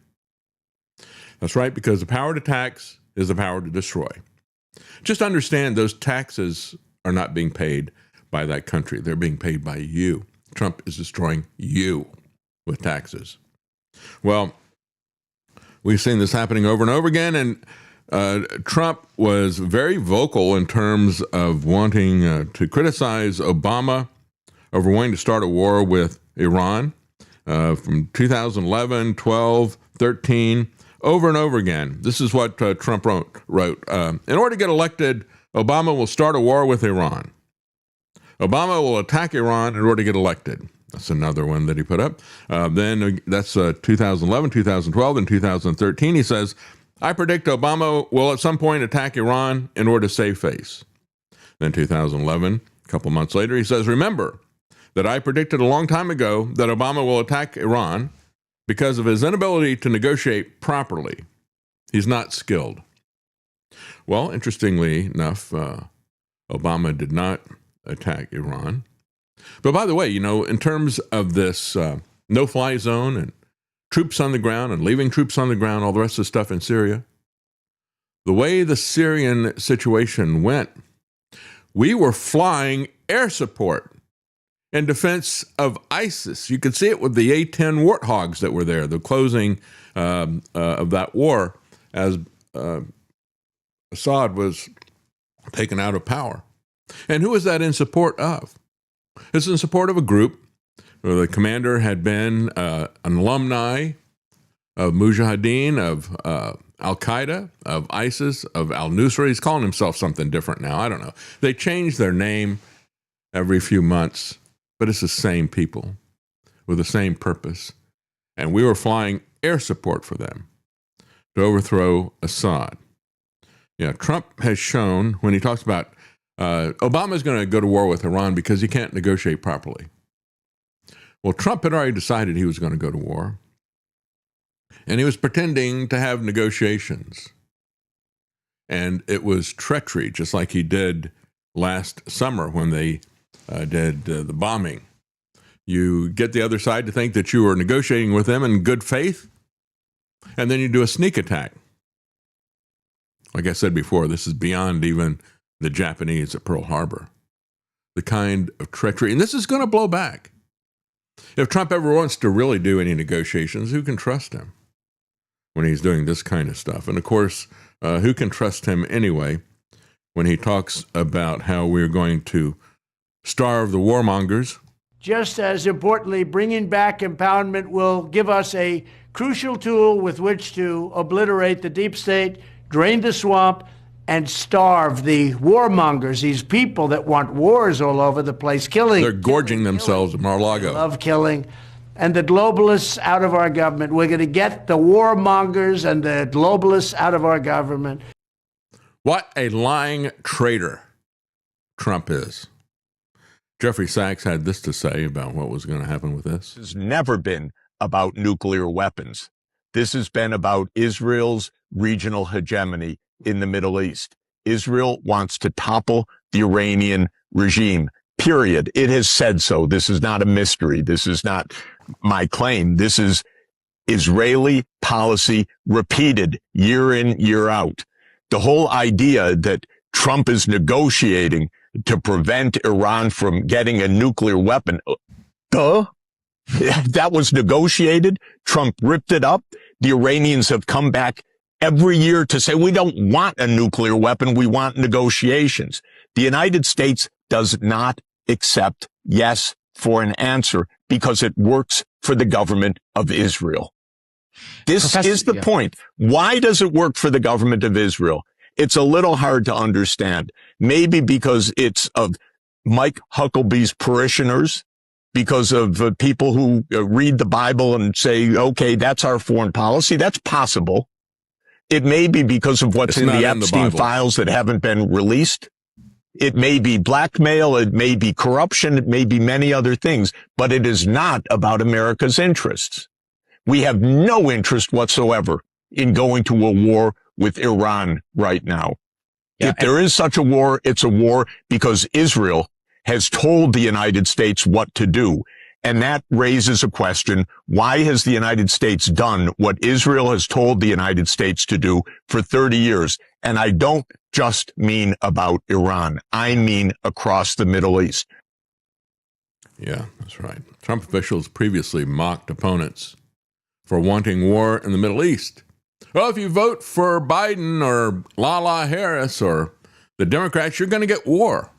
S2: That's right, because the power to tax is the power to destroy. Just understand those taxes are not being paid by that country. They're being paid by you. Trump is destroying you with taxes. Well, we've seen this happening over and over again, and Trump was very vocal in terms of wanting to criticize Obama over wanting to start a war with Iran from 2011, 12, 13, over and over again. This is what Trump wrote. In order to get elected, Obama will start a war with Iran. Obama will attack Iran in order to get elected. That's another one that he put up. Then that's 2011, 2012, and 2013. He says, I predict Obama will at some point attack Iran in order to save face. Then 2011, a couple months later, he says, remember that I predicted a long time ago that Obama will attack Iran because of his inability to negotiate properly. He's not skilled. Well, interestingly enough, Obama did not attack Iran. But by the way, in terms of this no-fly zone and troops on the ground and leaving troops on the ground, all the rest of the stuff in Syria, the way the Syrian situation went, we were flying air support in defense of ISIS. You could see it with the A-10 Warthogs that were there, the closing of that war as Assad was taken out of power. And who was that in support of? It's in support of a group where the commander had been an alumni of Mujahideen, of Al-Qaeda, of ISIS, of al-Nusra. He's calling himself something different now. I don't know. They change their name every few months, but it's the same people with the same purpose. And we were flying air support for them to overthrow Assad. Yeah, Trump has shown, when he talks about Obama's going to go to war with Iran because he can't negotiate properly. Well, Trump had already decided he was going to go to war, and he was pretending to have negotiations. And it was treachery, just like he did last summer when they did the bombing. You get the other side to think that you were negotiating with them in good faith, and then you do a sneak attack. Like I said before, this is beyond even the Japanese at Pearl Harbor. The kind of treachery, and this is going to blow back. If Trump ever wants to really do any negotiations, who can trust him when he's doing this kind of stuff? And of course, who can trust him anyway when he talks about how we're going to starve the warmongers?
S3: Just as importantly, bringing back empowerment will give us a crucial tool with which to obliterate the deep state, drain the swamp, and starve the warmongers, these people that want wars all over the place, killing.
S2: They're gorging themselves at Mar-a-Lago.
S3: Love killing. And the globalists out of our government. We're going to get the warmongers and the globalists out of our government.
S2: What a lying traitor Trump is. Jeffrey Sachs had this to say about what was going to happen with this.
S7: This has never been about nuclear weapons. This has been about Israel's regional hegemony in the Middle East. Israel wants to topple the Iranian regime, period. It has said so. This is not a mystery. This is not my claim. This is Israeli policy repeated year in, year out. The whole idea that Trump is negotiating to prevent Iran from getting a nuclear weapon, that was negotiated. Trump ripped it up. The Iranians have come back every year to say, we don't want a nuclear weapon. We want negotiations. The United States does not accept yes for an answer because it works for the government of Israel. This is the point. Why does it work for the government of Israel? It's a little hard to understand. Maybe because it's of Mike Hucklebee's parishioners, because of people who read the Bible and say, okay, that's our foreign policy. That's possible. It may be because of what's in the Epstein files that haven't been released. It may be blackmail. It may be corruption. It may be many other things, but it is not about America's interests. We have no interest whatsoever in going to a war with Iran right now. Yeah, if there is such a war, it's a war because Israel has told the United States what to do. And that raises a question. Why has the United States done what Israel has told the United States to do for 30 years? And I don't just mean about Iran. I mean across the Middle East.
S2: Yeah, that's right. Trump officials previously mocked opponents for wanting war in the Middle East. Well, if you vote for Biden or Lala Harris or the Democrats, you're going to get war.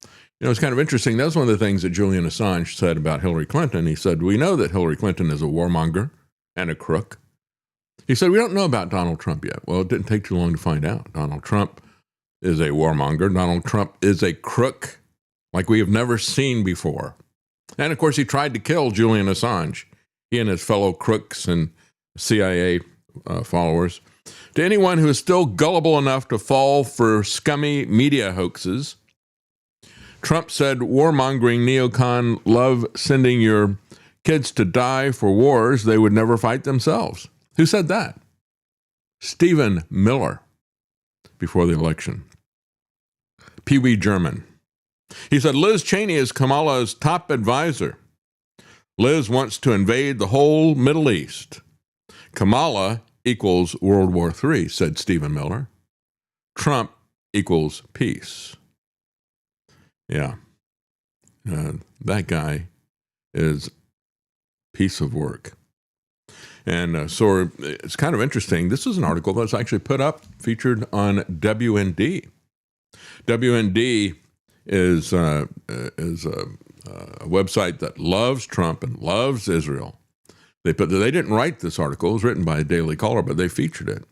S2: You know, it's kind of interesting. That was one of the things that Julian Assange said about Hillary Clinton. He said, we know that Hillary Clinton is a warmonger and a crook. He said, we don't know about Donald Trump yet. Well, it didn't take too long to find out. Donald Trump is a warmonger. Donald Trump is a crook like we have never seen before. And, of course, he tried to kill Julian Assange, he and his fellow crooks and CIA followers. To anyone who is still gullible enough to fall for scummy media hoaxes, Trump said warmongering neocon love sending your kids to die for wars they would never fight themselves. Who said that? Stephen Miller, before the election. Pee Wee German. He said Liz Cheney is Kamala's top advisor. Liz wants to invade the whole Middle East. Kamala equals World War III, said Stephen Miller. Trump equals peace. Yeah, that guy is a piece of work. And so it's kind of interesting. This is an article that's actually put up, featured on WND. WND is a website that loves Trump and loves Israel. They didn't write this article. It was written by a Daily Caller, but they featured it.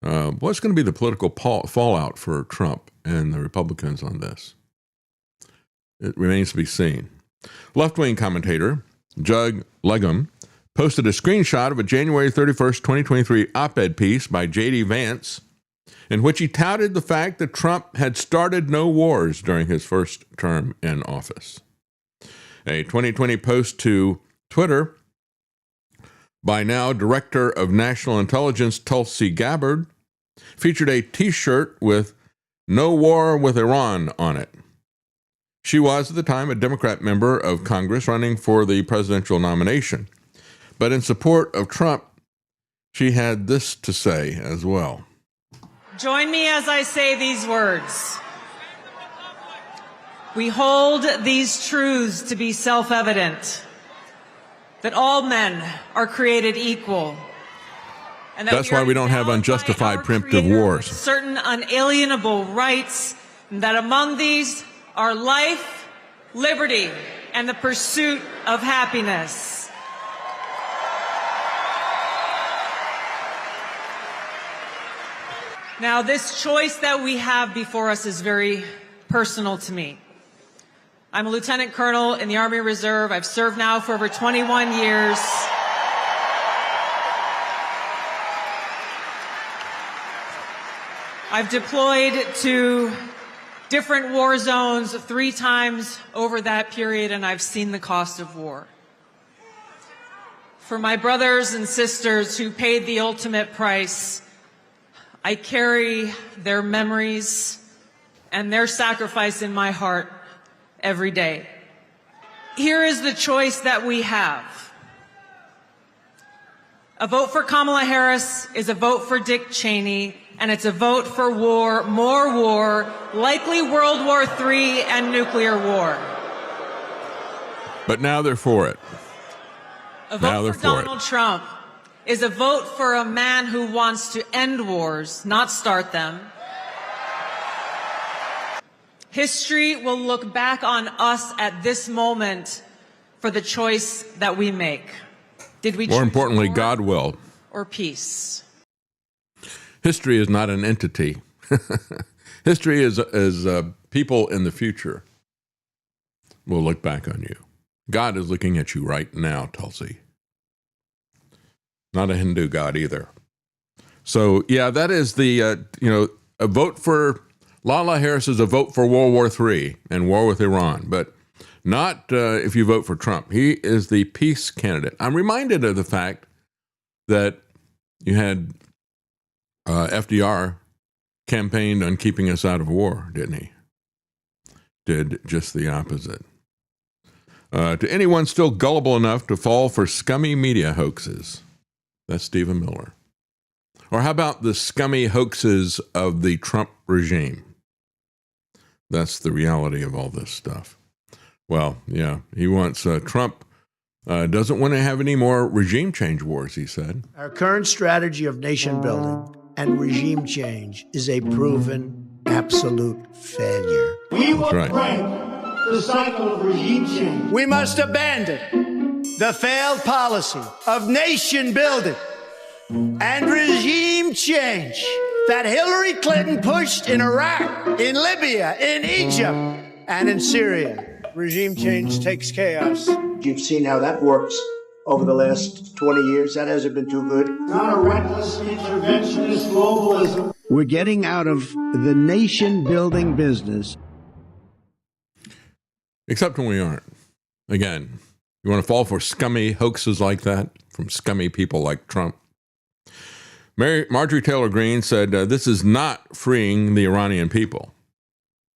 S2: What's going to be the political fallout for Trump and the Republicans on this? It remains to be seen. Left-wing commentator Jug Legum posted a screenshot of a January 31st, 2023 op-ed piece by J.D. Vance in which he touted the fact that Trump had started no wars during his first term in office. A 2020 post to Twitter by now Director of National Intelligence Tulsi Gabbard featured a T-shirt with "No War with Iran" on it. She was, at the time, a Democrat member of Congress running for the presidential nomination. But in support of Trump, she had this to say as well.
S8: Join me as I say these words. We hold these truths to be self-evident, that all men are created equal. And that
S2: that's why we don't have unjustified preemptive wars.
S8: Certain unalienable rights, and that among these are life, liberty, and the pursuit of happiness. Now, this choice that we have before us is very personal to me. I'm a lieutenant colonel in the Army Reserve. I've served now for over 21 years. I've deployed to different war zones 3 times over that period, and I've seen the cost of war. For my brothers and sisters who paid the ultimate price, I carry their memories and their sacrifice in my heart every day. Here is the choice that we have. A vote for Kamala Harris is a vote for Dick Cheney, and it's a vote for war, more war, likely World War III and nuclear war.
S2: But now they're for it.
S8: A vote for Donald Trump is a vote for a man who wants to end wars, not start them. History will look back on us at this moment for the choice that we make. Did we choose
S2: more importantly,
S8: war
S2: God will.
S8: or peace?
S2: History is not an entity. History is people in the future will look back on you. God is looking at you right now, Tulsi. Not a Hindu God either. So, yeah, that is the, a vote for Lala Harris is a vote for World War III and war with Iran, but not if you vote for Trump. He is the peace candidate. I'm reminded of the fact that you had FDR campaigned on keeping us out of war, didn't he? Did just the opposite. To anyone still gullible enough to fall for scummy media hoaxes. That's Stephen Miller. Or how about the scummy hoaxes of the Trump regime? That's the reality of all this stuff. Well, yeah, he wants Trump doesn't want to have any more regime change wars, he said.
S3: Our current strategy of nation building and regime change is a proven absolute failure.
S9: We will
S2: That's right.
S9: break the cycle of regime change.
S3: We must abandon the failed policy of nation building and regime change that Hillary Clinton pushed in Iraq, in Libya, in Egypt, and in Syria. Regime change takes chaos. You've seen how that works over the last 20 years. That hasn't been too good.
S9: Not a reckless interventionist globalism.
S3: We're getting out of the nation-building business.
S2: Except when we aren't. Again, you want to fall for scummy hoaxes like that from scummy people like Trump? Marjorie Taylor Greene said, this is not freeing the Iranian people.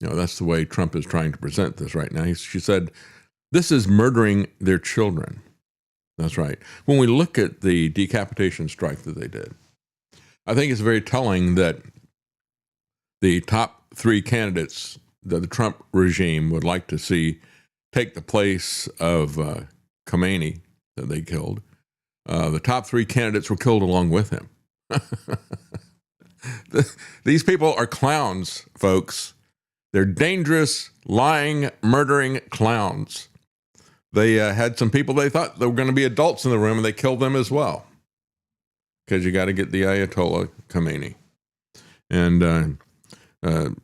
S2: You know, that's the way Trump is trying to present this right now. She said, this is murdering their children. That's right. When we look at the decapitation strike that they did, I think it's very telling that the top three candidates that the Trump regime would like to see take the place of Khomeini that they killed. The top three candidates were killed along with him. These people are clowns, folks. They're dangerous, lying, murdering clowns. They had some people they thought they were going to be adults in the room, and they killed them as well. Because you got to get the Ayatollah Khomeini. And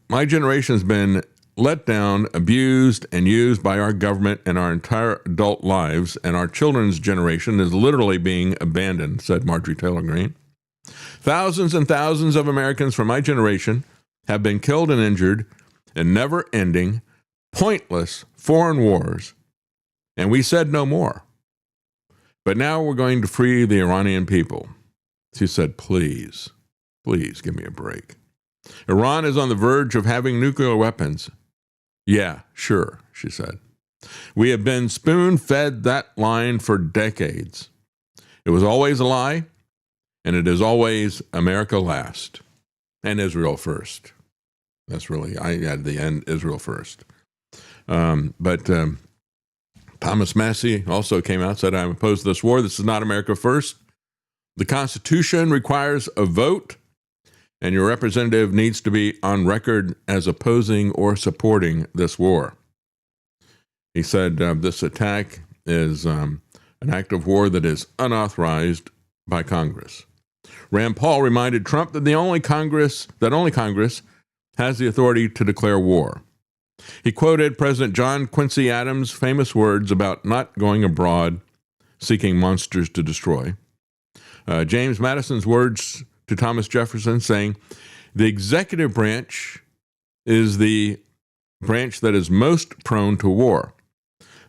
S2: my generation has been let down, abused, and used by our government and our entire adult lives, and our children's generation is literally being abandoned, said Marjorie Taylor Greene. Thousands and thousands of Americans from my generation have been killed and injured in never-ending, pointless foreign wars, and we said no more. But now we're going to free the Iranian people. She said, please, please give me a break. Iran is on the verge of having nuclear weapons. Yeah, sure, she said. We have been spoon-fed that line for decades. It was always a lie, and it is always America last and Israel first. That's really, I add the end, Israel first. But Thomas Massie also came out and said, I'm opposed to this war. This is not America first. The Constitution requires a vote, and your representative needs to be on record as opposing or supporting this war. He said this attack is an act of war that is unauthorized by Congress. Rand Paul reminded Trump that only Congress has the authority to declare war. He quoted President John Quincy Adams' famous words about not going abroad seeking monsters to destroy. James Madison's words to Thomas Jefferson saying, the executive branch is the branch that is most prone to war.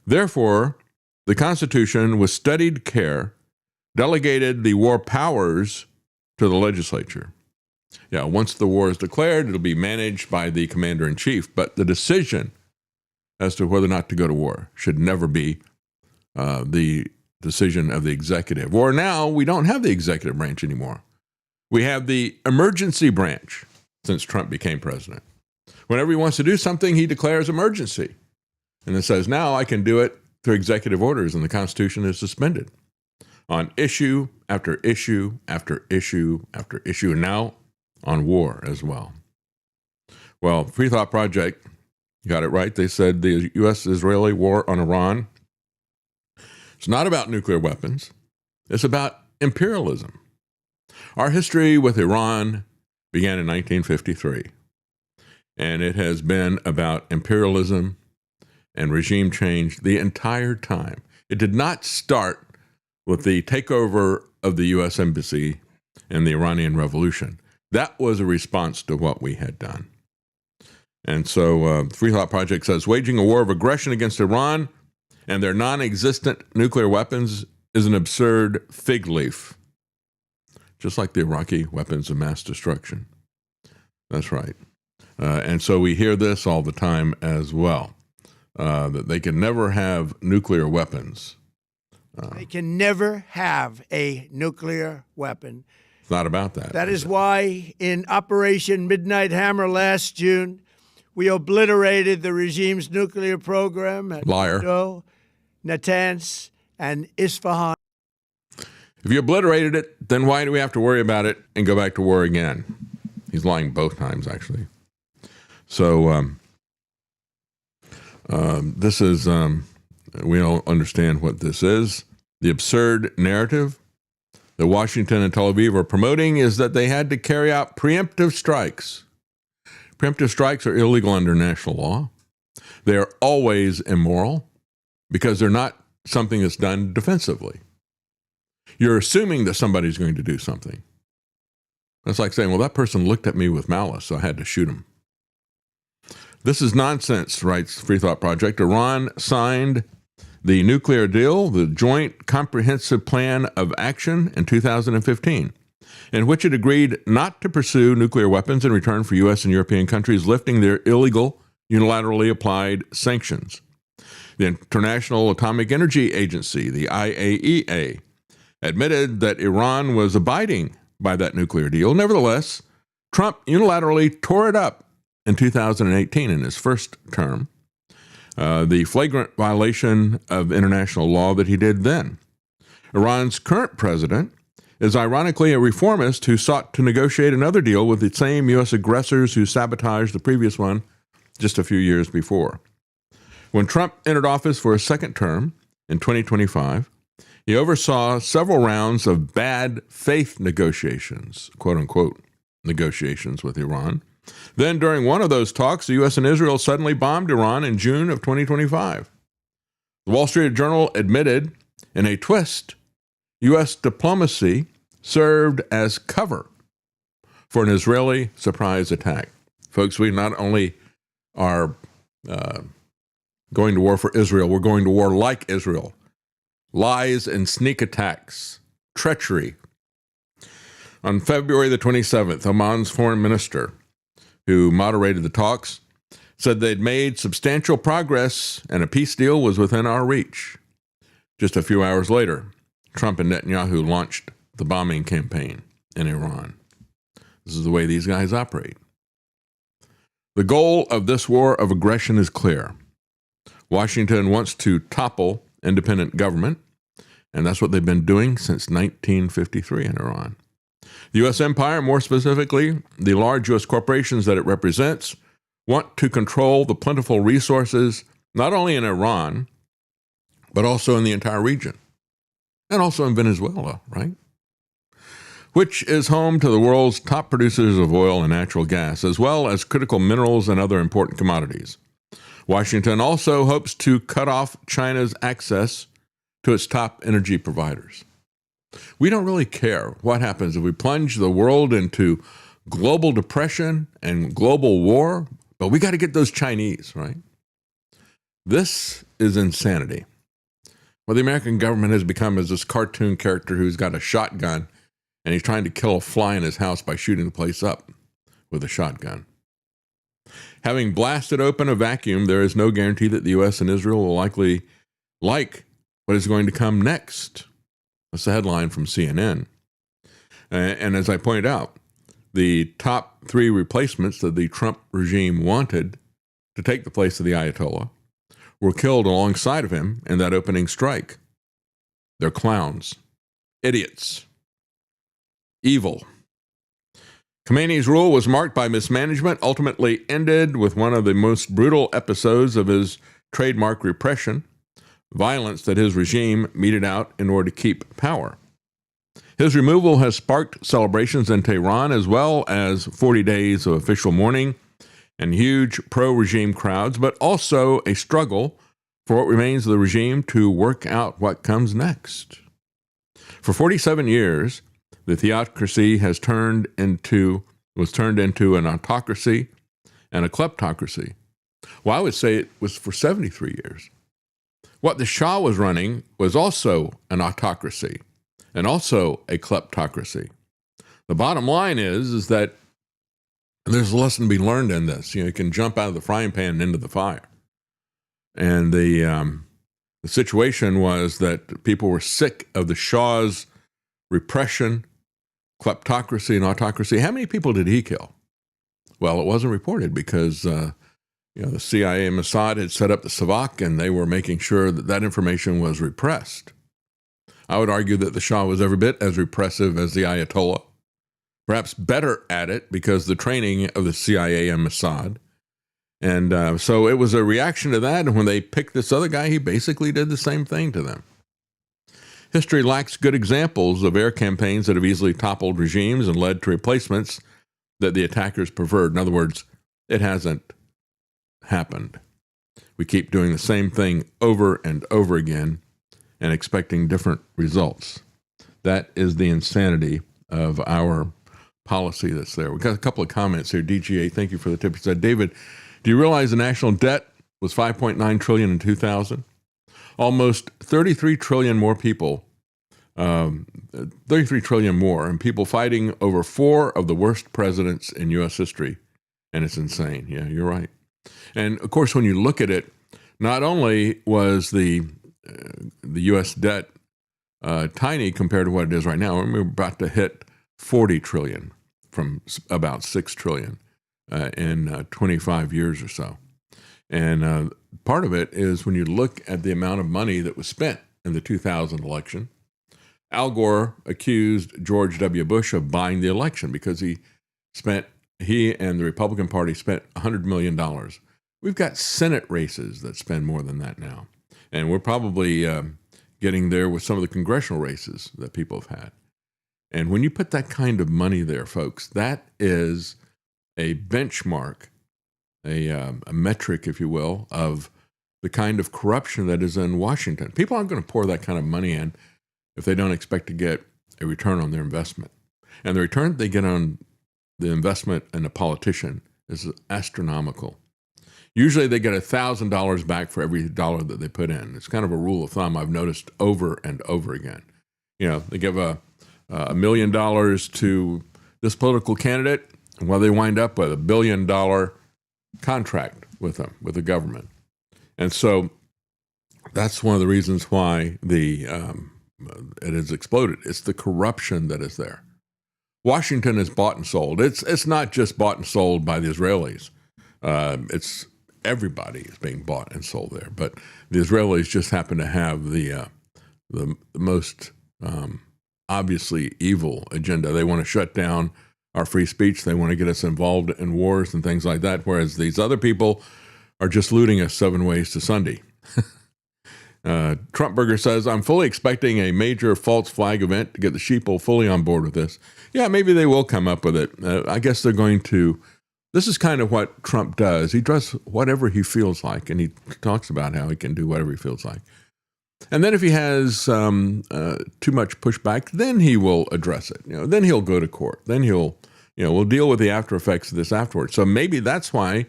S2: Therefore, the Constitution, with studied care, delegated the war powers to the legislature. Yeah, once the war is declared, it'll be managed by the commander-in-chief, but the decision as to whether or not to go to war should never be the decision of the executive. Or now, we don't have the executive branch anymore. We have the emergency branch since Trump became president. Whenever he wants to do something, he declares emergency. And it says, now I can do it through executive orders, and the Constitution is suspended on issue after issue after issue after issue, and now on war as well. Well, Free Thought Project got it right. They said the U.S.-Israeli war on Iran, it's not about nuclear weapons. It's about imperialism. Our history with Iran began in 1953, and it has been about imperialism and regime change the entire time. It did not start with the takeover of the U.S. Embassy and the Iranian Revolution. That was a response to what we had done. And so Free Thought Project says, waging a war of aggression against Iran and their non-existent nuclear weapons is an absurd fig leaf, just like the Iraqi weapons of mass destruction. That's right. And so we hear this all the time as well. that they can never have nuclear weapons.
S3: They can never have a nuclear weapon.
S2: It's not about that.
S3: That is why in Operation Midnight Hammer last June, we obliterated the regime's nuclear program at
S2: Liar.
S3: Fordo, Natanz, and Isfahan.
S2: If you obliterated it, then why do we have to worry about it and go back to war again? He's lying both times, actually. So this is, we don't understand what this is. The absurd narrative that Washington and Tel Aviv are promoting is that they had to carry out preemptive strikes. Preemptive strikes are illegal under national law. They are always immoral because they're not something that's done defensively. You're assuming that somebody's going to do something. That's like saying, well, that person looked at me with malice, so I had to shoot him. This is nonsense, writes Free Thought Project. Iran signed the nuclear deal, the Joint Comprehensive Plan of Action, in 2015, in which it agreed not to pursue nuclear weapons in return for U.S. and European countries lifting their illegal, unilaterally applied sanctions. The International Atomic Energy Agency, the IAEA, admitted that Iran was abiding by that nuclear deal. Nevertheless, Trump unilaterally tore it up in 2018 in his first term, the flagrant violation of international law that he did then. Iran's current president is ironically a reformist who sought to negotiate another deal with the same U.S. aggressors who sabotaged the previous one just a few years before. When Trump entered office for a second term in 2025, he oversaw several rounds of bad faith negotiations, quote unquote, negotiations with Iran. Then during one of those talks, the U.S. and Israel suddenly bombed Iran in June of 2025. The Wall Street Journal admitted in a twist, U.S. diplomacy served as cover for an Israeli surprise attack. Folks, we not only are going to war for Israel, we're going to war like Israel. Lies and sneak attacks, treachery. On February the 27th, Oman's foreign minister, who moderated the talks, said they'd made substantial progress and a peace deal was within our reach. Just a few hours later, Trump and Netanyahu launched the bombing campaign in Iran. This is the way these guys operate. The goal of this war of aggression is clear. Washington wants to topple independent government, and that's what they've been doing since 1953 in Iran. The U.S. empire, more specifically, the large U.S. corporations that it represents, want to control the plentiful resources, not only in Iran, but also in the entire region, and also in Venezuela, right? Which is home to the world's top producers of oil and natural gas, as well as critical minerals and other important commodities. Washington also hopes to cut off China's access to its top energy providers. We don't really care what happens if we plunge the world into global depression and global war, but we got to get those Chinese, right? This is insanity. What the American government has become is this cartoon character who's got a shotgun and he's trying to kill a fly in his house by shooting the place up with a shotgun. Having blasted open a vacuum, there is no guarantee that the U.S. and Israel will likely like what is going to come next. That's the headline from CNN. And as I pointed out, the top three replacements that the Trump regime wanted to take the place of the Ayatollah were killed alongside of him in that opening strike. They're clowns, idiots, evil. Khomeini's rule was marked by mismanagement, ultimately ended with one of the most brutal episodes of his trademark repression, violence that his regime meted out in order to keep power. His removal has sparked celebrations in Tehran, as well as 40 days of official mourning and huge pro-regime crowds, but also a struggle for what remains of the regime to work out what comes next. For 47 years, the theocracy was turned into an autocracy and a kleptocracy. Well, I would say it was for 73 years. What the Shah was running was also an autocracy and also a kleptocracy. The bottom line is that there's a lesson to be learned in this. You can jump out of the frying pan and into the fire. And the situation was that people were sick of the Shah's repression, kleptocracy, and autocracy. How many people did he kill? Well, it wasn't reported because the CIA and Mossad had set up the Savak, and they were making sure that that information was repressed. I would argue that the Shah was every bit as repressive as the Ayatollah, perhaps better at it because the training of the CIA and Mossad. And so it was a reaction to that. And when they picked this other guy, he basically did the same thing to them. History lacks good examples of air campaigns that have easily toppled regimes and led to replacements that the attackers preferred. In other words, it hasn't happened. We keep doing the same thing over and over again and expecting different results. That is the insanity of our policy that's there. We've got a couple of comments here. DGA, thank you for the tip. He said, David, do you realize the national debt was $5.9 trillion in 2000? Almost 33 trillion more people, 33 trillion more, and people fighting over 4 of the worst presidents in U.S. history. And it's insane. Yeah, you're right. And of course, when you look at it, not only was the U.S. debt tiny compared to what it is right now, we're about to hit 40 trillion from about 6 trillion in 25 years or so. And part of it is when you look at the amount of money that was spent in the 2000 election. Al Gore accused George W. Bush of buying the election because he and the Republican Party spent $100 million. We've got Senate races that spend more than that now. And we're probably getting there with some of the congressional races that people have had. And when you put that kind of money there, folks, that is a benchmark, a metric, if you will, of the kind of corruption that is in Washington. People aren't going to pour that kind of money in if they don't expect to get a return on their investment. And the return they get on the investment in a politician is astronomical. Usually they get $1,000 back for every dollar that they put in. It's kind of a rule of thumb I've noticed over and over again. They give $1 million to this political candidate, and they wind up with $1 billion contract with them, with the government. And so that's one of the reasons why it has exploded. It's the corruption that is there. Washington is bought and sold. It's not just bought and sold by the Israelis. It's everybody is being bought and sold there. But the Israelis just happen to have the most obviously evil agenda. They want to shut down our free speech. They want to get us involved in wars and things like that, whereas these other people are just looting us 7 ways to Sunday. Trumpburger says, I'm fully expecting a major false flag event to get the sheeple fully on board with this. Yeah, maybe they will come up with it. I guess they're going to. This is kind of what Trump does. He does whatever he feels like, and he talks about how he can do whatever he feels like. And then if he has too much pushback, then he will address it. Then he'll go to court. Then we'll deal with the after effects of this afterwards. So maybe that's why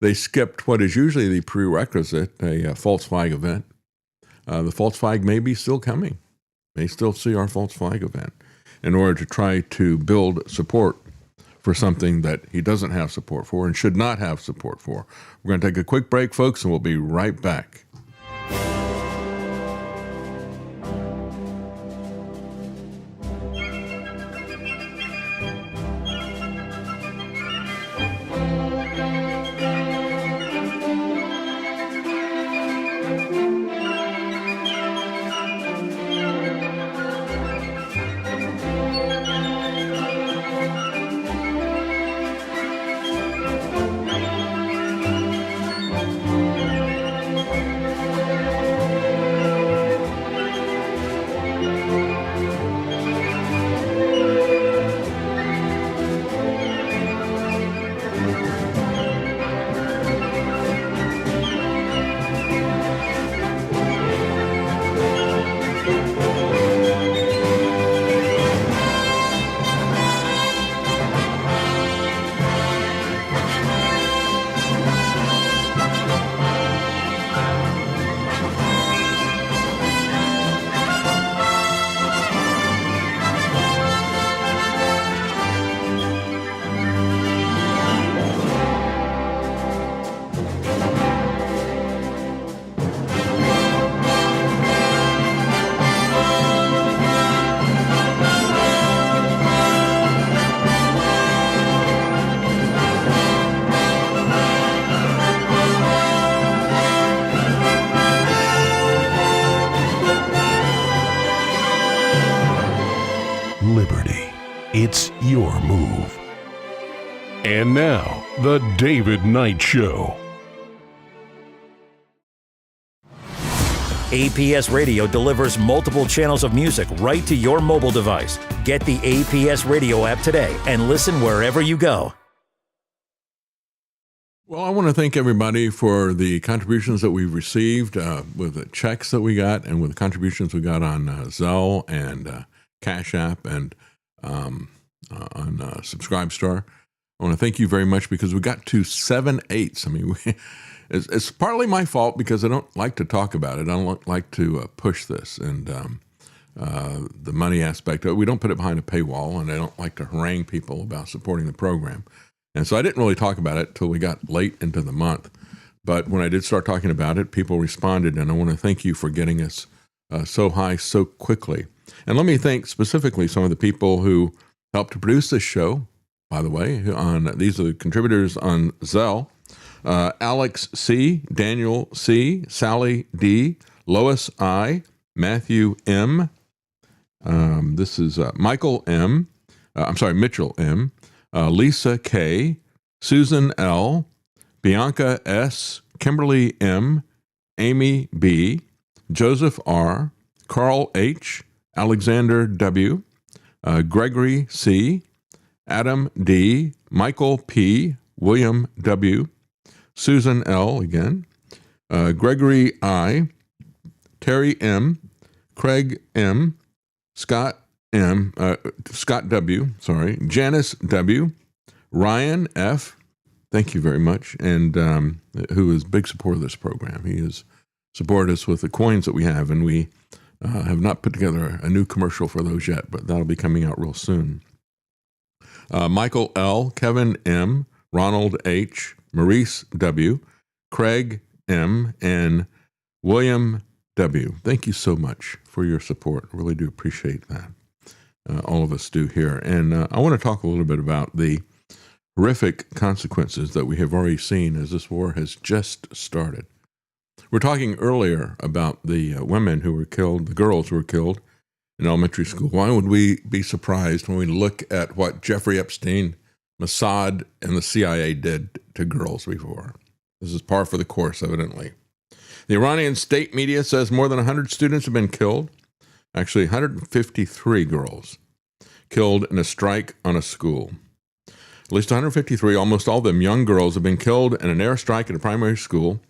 S2: they skipped what is usually the prerequisite, a false flag event. The false flag may be still coming. May still see our false flag event in order to try to build support for something that he doesn't have support for and should not have support for. We're going to take a quick break, folks, and we'll be right back.
S1: And now, The David Knight Show.
S10: APS Radio delivers multiple channels of music right to your mobile device. Get the APS Radio app today and listen wherever you go.
S2: Well, I want to thank everybody for the contributions that we've received with the checks that we got and with the contributions we got on Zelle and Cash App and on Subscribestar. I want to thank you very much because we got to 7/8. I mean, it's partly my fault because I don't like to talk about it. I don't like to push this and the money aspect. We don't put it behind a paywall, and I don't like to harangue people about supporting the program. And so I didn't really talk about it till we got late into the month. But when I did start talking about it, people responded, and I want to thank you for getting us so high so quickly. And let me thank specifically some of the people who helped to produce this show, by the way. These are the contributors on Zelle. Alex C., Daniel C., Sally D., Lois I., Matthew M., this is Michael M., Mitchell M., Lisa K., Susan L., Bianca S., Kimberly M., Amy B., Joseph R., Carl H., Alexander W., Gregory C., Adam D., Michael P., William W., Susan L. again, Gregory I., Terry M., Craig M., Scott W., Janice W., Ryan F., thank you very much, and who is a big supporter of this program. He has supported us with the coins that we have, and we have not put together a new commercial for those yet, but that'll be coming out real soon. Michael L., Kevin M., Ronald H., Maurice W., Craig M., and William W. Thank you so much for your support. I really do appreciate that. All of us do here. And I want to talk a little bit about the horrific consequences that we have already seen as this war has just started. We're talking earlier about the women who were killed, the girls who were killed in elementary school. Why would we be surprised when we look at what Jeffrey Epstein, Mossad, and the CIA did to girls before? This is par for the course, evidently. The Iranian state media says more than 100 students have been killed. Actually, 153 girls killed in a strike on a school. At least 153, almost all of them young girls, have been killed in an airstrike at a primary school,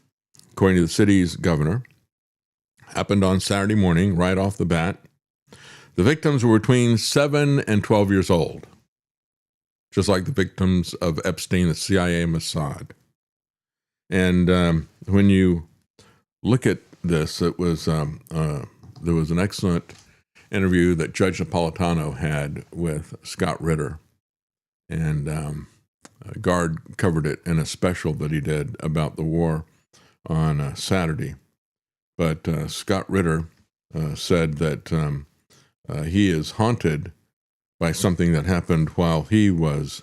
S2: according to the city's governor. Happened on Saturday morning, right off the bat. The victims were between 7 and 12 years old, just like the victims of Epstein, the CIA, and Mossad. And when you look at this, it was there was an excellent interview that Judge Napolitano had with Scott Ritter, and Guard covered it in a special that he did about the war on Saturday. But Scott Ritter said that he is haunted by something that happened while he was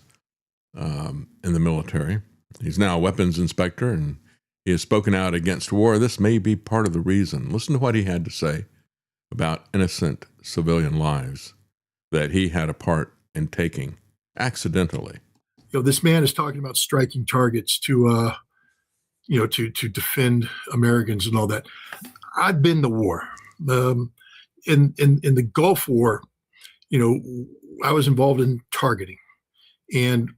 S2: in the military. He's now a weapons inspector, and he has spoken out against war. This may be part of the reason. Listen to what he had to say about innocent civilian lives that he had a part in taking accidentally.
S11: This man is talking about striking targets to defend Americans and all that. I've been to war. In the Gulf War, I was involved in targeting. And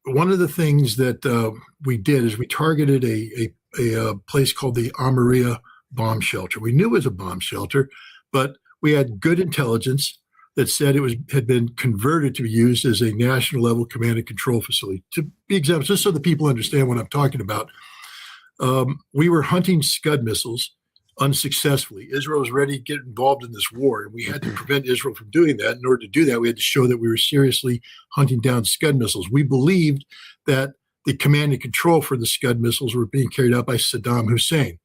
S11: one of the things that we did is we targeted a place called the Amaria bomb shelter. We knew it was a bomb shelter, but we had good intelligence that said had been converted to be used as a national level command and control facility. To be exact, just so the people understand what I'm talking about, we were hunting Scud missiles unsuccessfully. Israel was ready to get involved in this war, and we had to prevent Israel from doing that. In order to do that, we had to show that we were seriously hunting down Scud missiles. We believed that the command and control for the Scud missiles were being carried out by Saddam Hussein.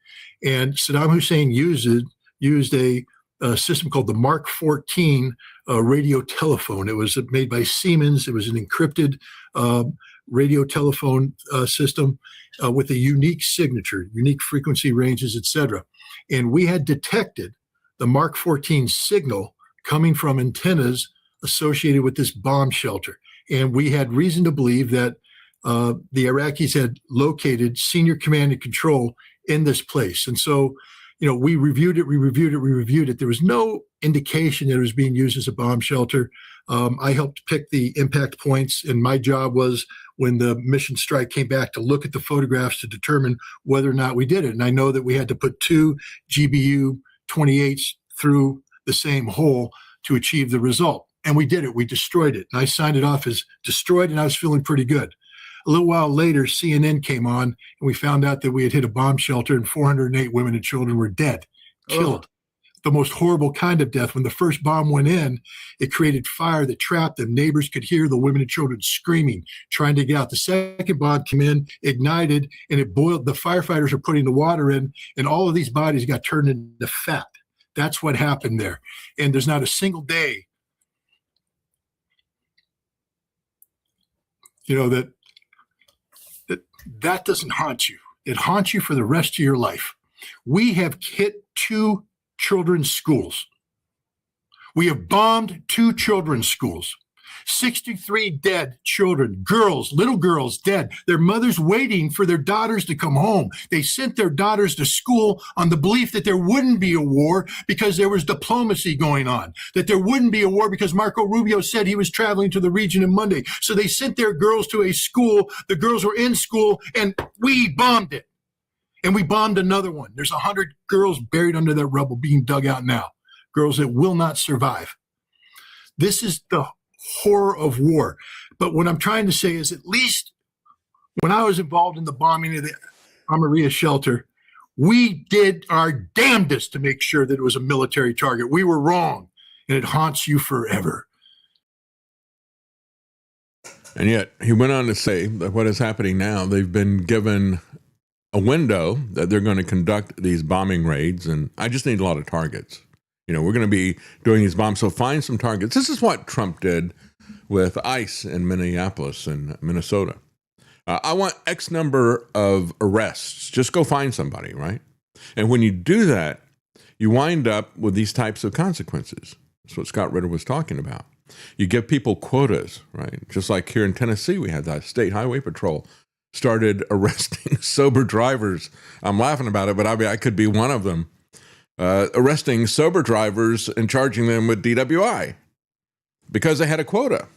S11: And Saddam Hussein used a system called the Mark 14 radio telephone. It was made by Siemens. It was an encrypted radio telephone system with a unique signature, unique frequency ranges, etc. And we had detected the Mark 14 signal coming from antennas associated with this bomb shelter. And we had reason to believe that the Iraqis had located senior command and control in this place. And so, we reviewed it. There was no indication that it was being used as a bomb shelter. I helped pick the impact points, and my job was, when the mission strike came back, to look at the photographs to determine whether or not we did it. And I know that we had to put 2 GBU 28s through the same hole to achieve the result. And we did it. We destroyed it. And I signed it off as destroyed, and I was feeling pretty good. A little while later, CNN came on, and we found out that we had hit a bomb shelter and 408 women and children were dead, killed. The most horrible kind of death. When the first bomb went in, it created fire that trapped them. Neighbors could hear the women and children screaming, trying to get out. The second bomb came in, ignited, and it boiled. The firefighters were putting the water in, and all of these bodies got turned into fat. That's what happened there. And there's not a single day, that doesn't haunt you. It haunts you for the rest of your life. We have hit 2 children's schools. We have bombed 2 children's schools. 63 dead children, little girls dead. Their mothers waiting for their daughters to come home. They sent their daughters to school on the belief that there wouldn't be a war because there was diplomacy going on, that there wouldn't be a war because Marco Rubio said he was traveling to the region on Monday. So they sent their girls to a school. The girls were in school, and we bombed it. And we bombed another one. There's 100 girls buried under that rubble being dug out now, girls that will not survive. This is the horror of war. But what I'm trying to say is, at least when I was involved in the bombing of the Amarilla shelter, we did our damnedest to make sure that it was a military target. We were wrong, and it haunts you forever.
S2: And yet he went on to say that what is happening now, they've been given a window that they're going to conduct these bombing raids, and I just need a lot of targets. We're going to be doing these bombs, so find some targets. This is what Trump did with ICE in Minneapolis and Minnesota. I want X number of arrests. Just go find somebody, right? And when you do that, you wind up with these types of consequences. That's what Scott Ritter was talking about. You give people quotas, right? Just like here in Tennessee, we had the State Highway Patrol started arresting sober drivers. I'm laughing about it, but I could be one of them. Arresting sober drivers and charging them with DWI because they had a quota.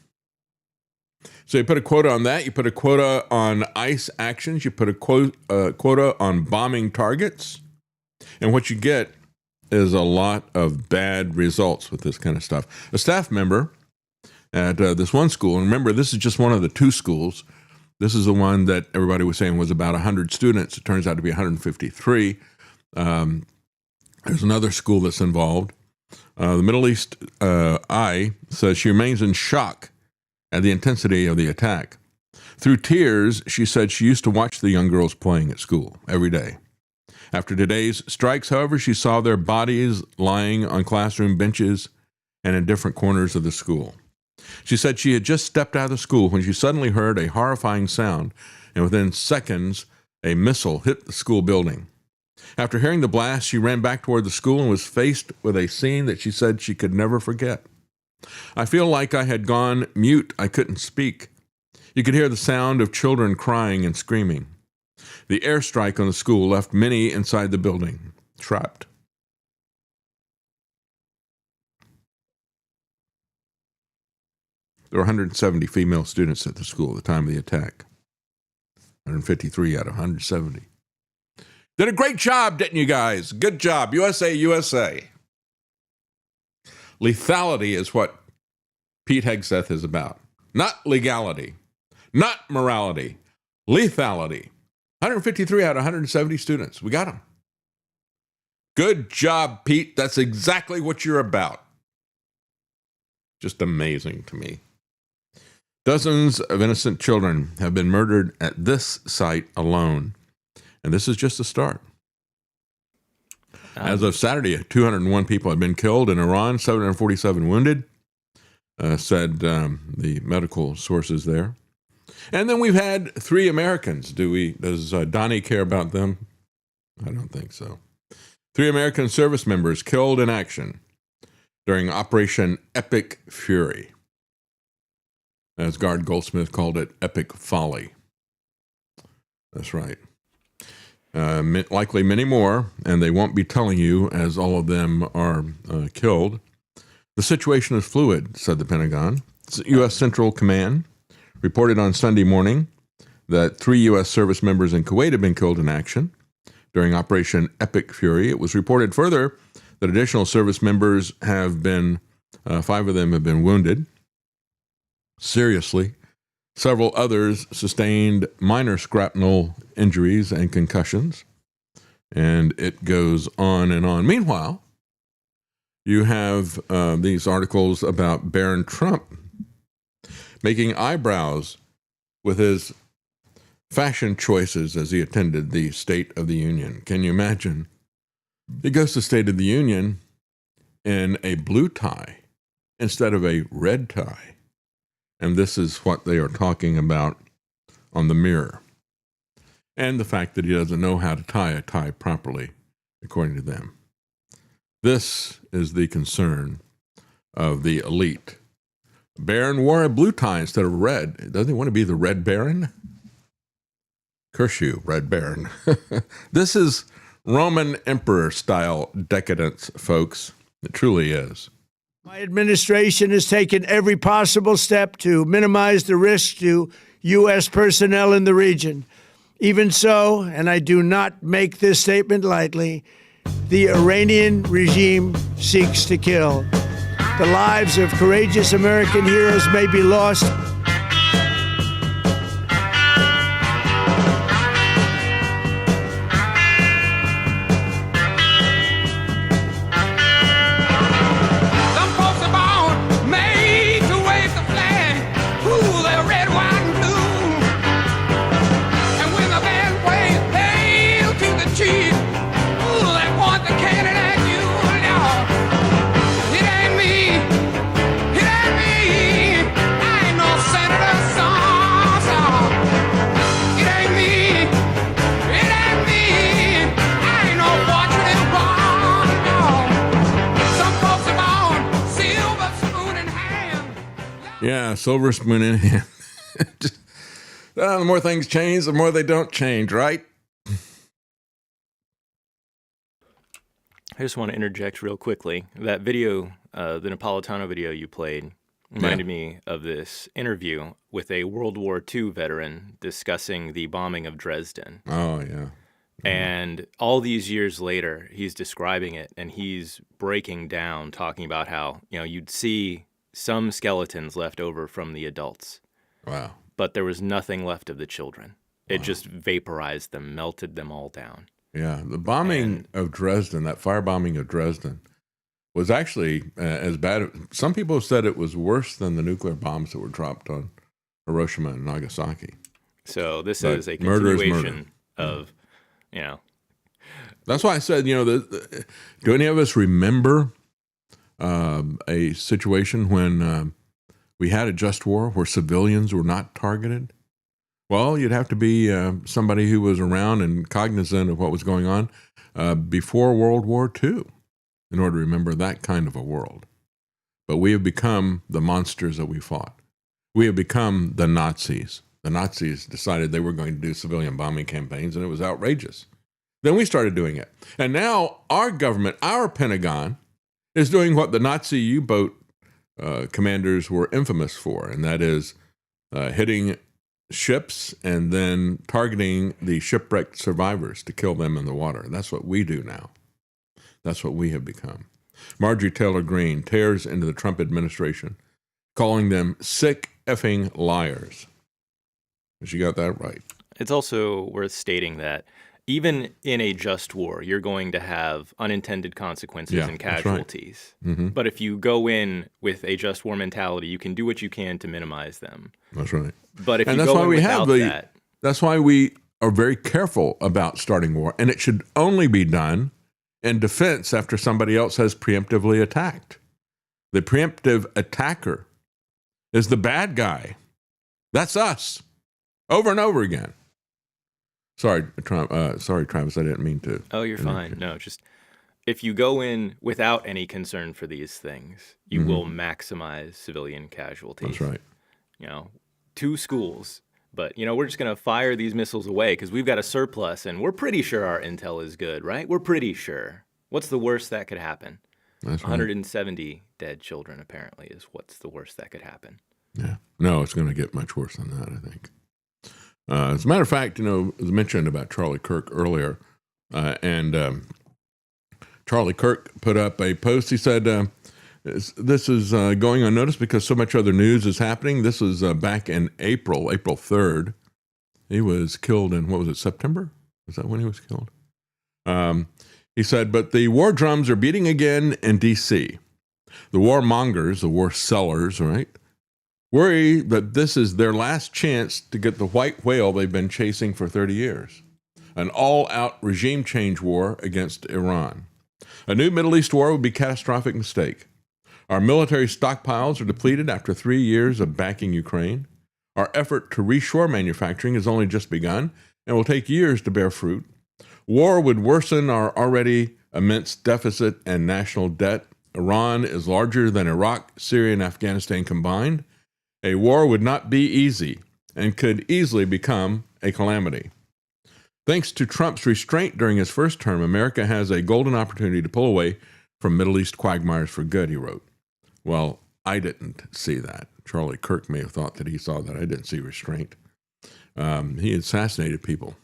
S2: So you put a quota on that. You put a quota on ICE actions. You put a quota on bombing targets. And what you get is a lot of bad results with this kind of stuff. A staff member at this one school, and remember, this is just one of the 2 schools. This is the one that everybody was saying was about 100 students. It turns out to be 153. There's another school that's involved. The Middle East Eye says she remains in shock at the intensity of the attack. Through tears, she said she used to watch the young girls playing at school every day. After today's strikes, however, she saw their bodies lying on classroom benches and in different corners of the school. She said she had just stepped out of the school when she suddenly heard a horrifying sound, and within seconds, a missile hit the school building. After hearing the blast, she ran back toward the school and was faced with a scene that she said she could never forget. I feel like I had gone mute. I couldn't speak. You could hear the sound of children crying and screaming. The airstrike on the school left many inside the building, trapped. There were 170 female students at the school at the time of the attack. 153 out of 170. Did a great job, didn't you guys? Good job. USA, USA. Lethality is what Pete Hegseth is about. Not legality. Not morality. Lethality. 153 out of 170 students. We got them. Good job, Pete. That's exactly what you're about. Just amazing to me. Dozens of innocent children have been murdered at this site alone. And this is just the start. As of Saturday, 201 people have been killed in Iran, 747 wounded, said the medical sources there. And then we've had 3 Americans. Does Donnie care about them? I don't think so. 3 American service members killed in action during Operation Epic Fury. As Guard Goldsmith called it, epic folly. That's right. Likely many more, and they won't be telling you as all of them are killed. The situation is fluid, said the Pentagon. U.S. Central Command reported on Sunday morning that 3 U.S. service members in Kuwait have been killed in action during Operation Epic Fury. It was reported further that additional service members have been, 5 of them have been wounded seriously. Several others sustained minor shrapnel injuries and concussions. And it goes on and on. Meanwhile, you have these articles about Barron Trump making eyebrows with his fashion choices as he attended the State of the Union. Can you imagine? He goes to State of the Union in a blue tie instead of a red tie. And this is what they are talking about on the Mirror. And the fact that he doesn't know how to tie a tie properly, according to them. This is the concern of the elite. Barron wore a blue tie instead of red. Doesn't he want to be the Red Baron? Curse you, Red Baron. This is Roman Emperor style decadence, folks. It truly is.
S3: My administration has taken every possible step to minimize the risk to U.S. personnel in the region. Even so, and I do not make this statement lightly, the Iranian regime seeks to kill. The lives of courageous American heroes may be lost.
S2: Yeah, silver spoon in hand. Just, the more things change, the more they don't change, right?
S12: I just want to interject real quickly. That video, the Napolitano video you played, reminded me of this interview with a World War II veteran discussing the bombing of Dresden.
S2: Oh, yeah.
S12: And all these years later, he's describing it, and he's breaking down, talking about how, you'd see some skeletons left over from the adults.
S2: Wow.
S12: But there was nothing left of the children. It just vaporized them, melted them all down.
S2: Yeah, the bombing of Dresden, that firebombing of Dresden, was actually as bad. Some people have said it was worse than the nuclear bombs that were dropped on Hiroshima and Nagasaki.
S12: So this is a continuation of,
S2: That's why I said, do any of us remember a situation when we had a just war where civilians were not targeted? Well, you'd have to be somebody who was around and cognizant of what was going on before World War II in order to remember that kind of a world. But we have become the monsters that we fought. We have become the Nazis. The Nazis decided they were going to do civilian bombing campaigns, and it was outrageous. Then we started doing it. And now our government, our Pentagon, is doing what the Nazi U-boat commanders were infamous for, and that is hitting ships and then targeting the shipwrecked survivors to kill them in the water. That's what we do now. That's what we have become. Marjorie Taylor Greene tears into the Trump administration, calling them sick effing liars. She got that right.
S12: It's also worth stating that even in a just war, you're going to have unintended consequences and casualties.
S2: Right. Mm-hmm.
S12: But if you go in with a just war mentality, you can do what you can to minimize them.
S2: That's right.
S12: But if you go in without that...
S2: That's why we are very careful about starting war, and it should only be done in defense after somebody else has preemptively attacked. The preemptive attacker is the bad guy. That's us. Over and over again. Sorry, Travis, I didn't mean to.
S12: Oh, you're fine. No, just if you go in without any concern for these things, you will maximize civilian casualties.
S2: That's right.
S12: 2 schools But, we're just going to fire these missiles away because we've got a surplus and we're pretty sure our intel is good, right? We're pretty sure. What's the worst that could happen?
S2: That's right.
S12: 170 dead children, apparently, is what's the worst that could happen.
S2: Yeah. No, it's going to get much worse than that, I think. As a matter of fact, as I mentioned about Charlie Kirk earlier, and Charlie Kirk put up a post. He said, this is going unnoticed because so much other news is happening. This was back in April 3rd. He was killed in, what was it, September? Is that when he was killed? He said, but the war drums are beating again in D.C. The warmongers, the war sellers, right, worry that this is their last chance to get the white whale they've been chasing for 30 years. An all-out regime change war against Iran. A new Middle East war would be a catastrophic mistake. Our military stockpiles are depleted after 3 years of backing Ukraine. Our effort to reshore manufacturing has only just begun and will take years to bear fruit. War would worsen our already immense deficit and national debt. Iran is larger than Iraq, Syria, and Afghanistan combined. A war would not be easy and could easily become a calamity. Thanks to Trump's restraint during his first term, America has a golden opportunity to pull away from Middle East quagmires for good, he wrote. Well, I didn't see that. Charlie Kirk may have thought that he saw that. I didn't see restraint. He assassinated people.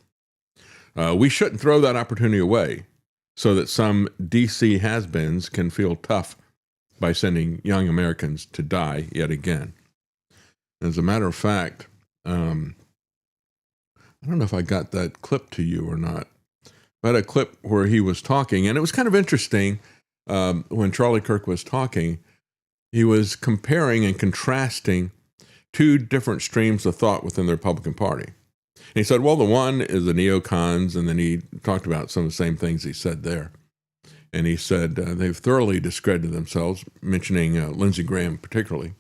S2: We shouldn't throw that opportunity away so that some D.C. has-beens can feel tough by sending young Americans to die yet again. As a matter of fact, I don't know if I got that clip to you or not. I had a clip where he was talking, and it was kind of interesting when Charlie Kirk was talking. He was comparing and contrasting two different streams of thought within the Republican Party. And he said, well, the one is the neocons, and then he talked about some of the same things he said there. And he said they've thoroughly discredited themselves, mentioning Lindsey Graham particularly.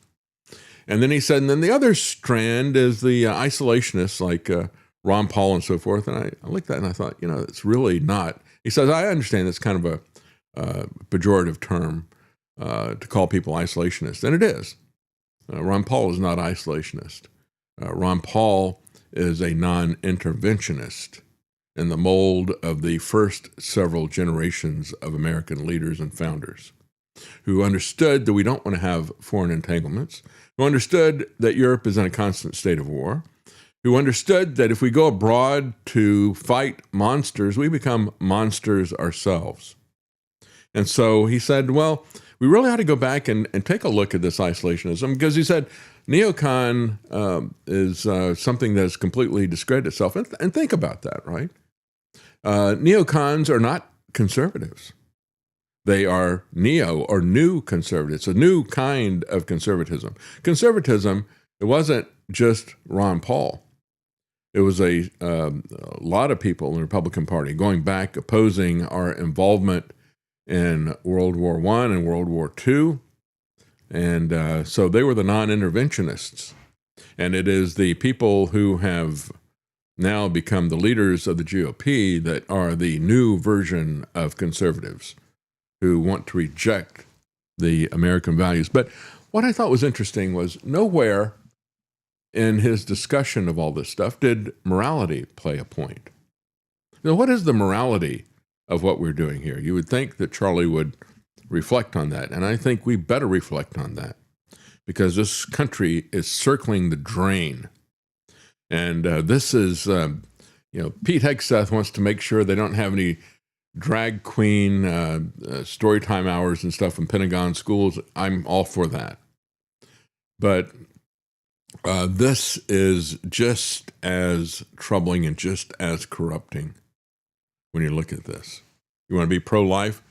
S2: And then he said, and then the other strand is the isolationists like Ron Paul and so forth. And I looked at that and I thought, it's really not. He says, I understand it's kind of a pejorative term to call people isolationists. And it is. Ron Paul is not isolationist. Ron Paul is a non-interventionist in the mold of the first several generations of American leaders and founders who understood that we don't want to have foreign entanglements, who understood that Europe is in a constant state of war, who understood that if we go abroad to fight monsters, we become monsters ourselves. And so he said, well, we really ought to go back and take a look at this isolationism, because he said neocon is something that has completely discredited itself. And think about that, right? Neocons are not conservatives. They are neo or new conservatives, a new kind of conservatism. Conservatism, it wasn't just Ron Paul. It was a lot of people in the Republican Party going back opposing our involvement in World War I and World War II. And so they were the non-interventionists. And it is the people who have now become the leaders of the GOP that are the new version of conservatives who want to reject the American values. But what I thought was interesting was nowhere in his discussion of all this stuff did morality play a point. Now, what is the morality of what we're doing here? You would think that Charlie would reflect on that, and I think we better reflect on that, because this country is circling the drain. And this is, Pete Hegseth wants to make sure they don't have any drag queen storytime hours and stuff in Pentagon schools. I'm all for that. But this is just as troubling and just as corrupting when you look at this. You want to be pro-life?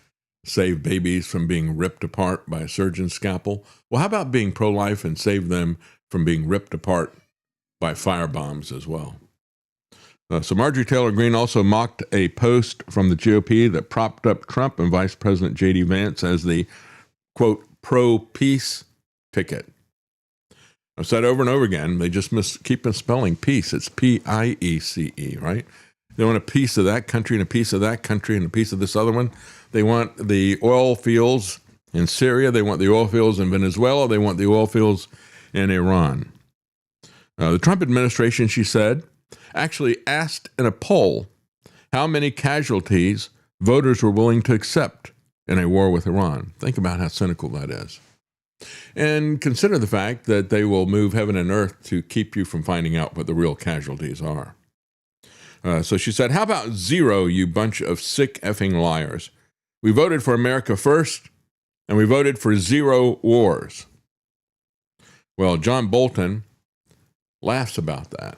S2: Save babies from being ripped apart by a surgeon's scalpel? Well, how about being pro-life and save them from being ripped apart by firebombs as well? So Marjorie Taylor Greene also mocked a post from the GOP that propped up Trump and Vice President J.D. Vance as the, quote, pro-peace ticket. I've said over and over again, they just keep misspelling peace. It's P-I-E-C-E, right? They want a piece of that country and a piece of that country and a piece of this other one. They want the oil fields in Syria. They want the oil fields in Venezuela. They want the oil fields in Iran. The Trump administration, she said, actually asked in a poll how many casualties voters were willing to accept in a war with Iran. Think about how cynical that is. And consider the fact that they will move heaven and earth to keep you from finding out what the real casualties are. So she said, how about 0, you bunch of sick effing liars? We voted for America first, and we voted for 0 wars. Well, John Bolton laughs about that.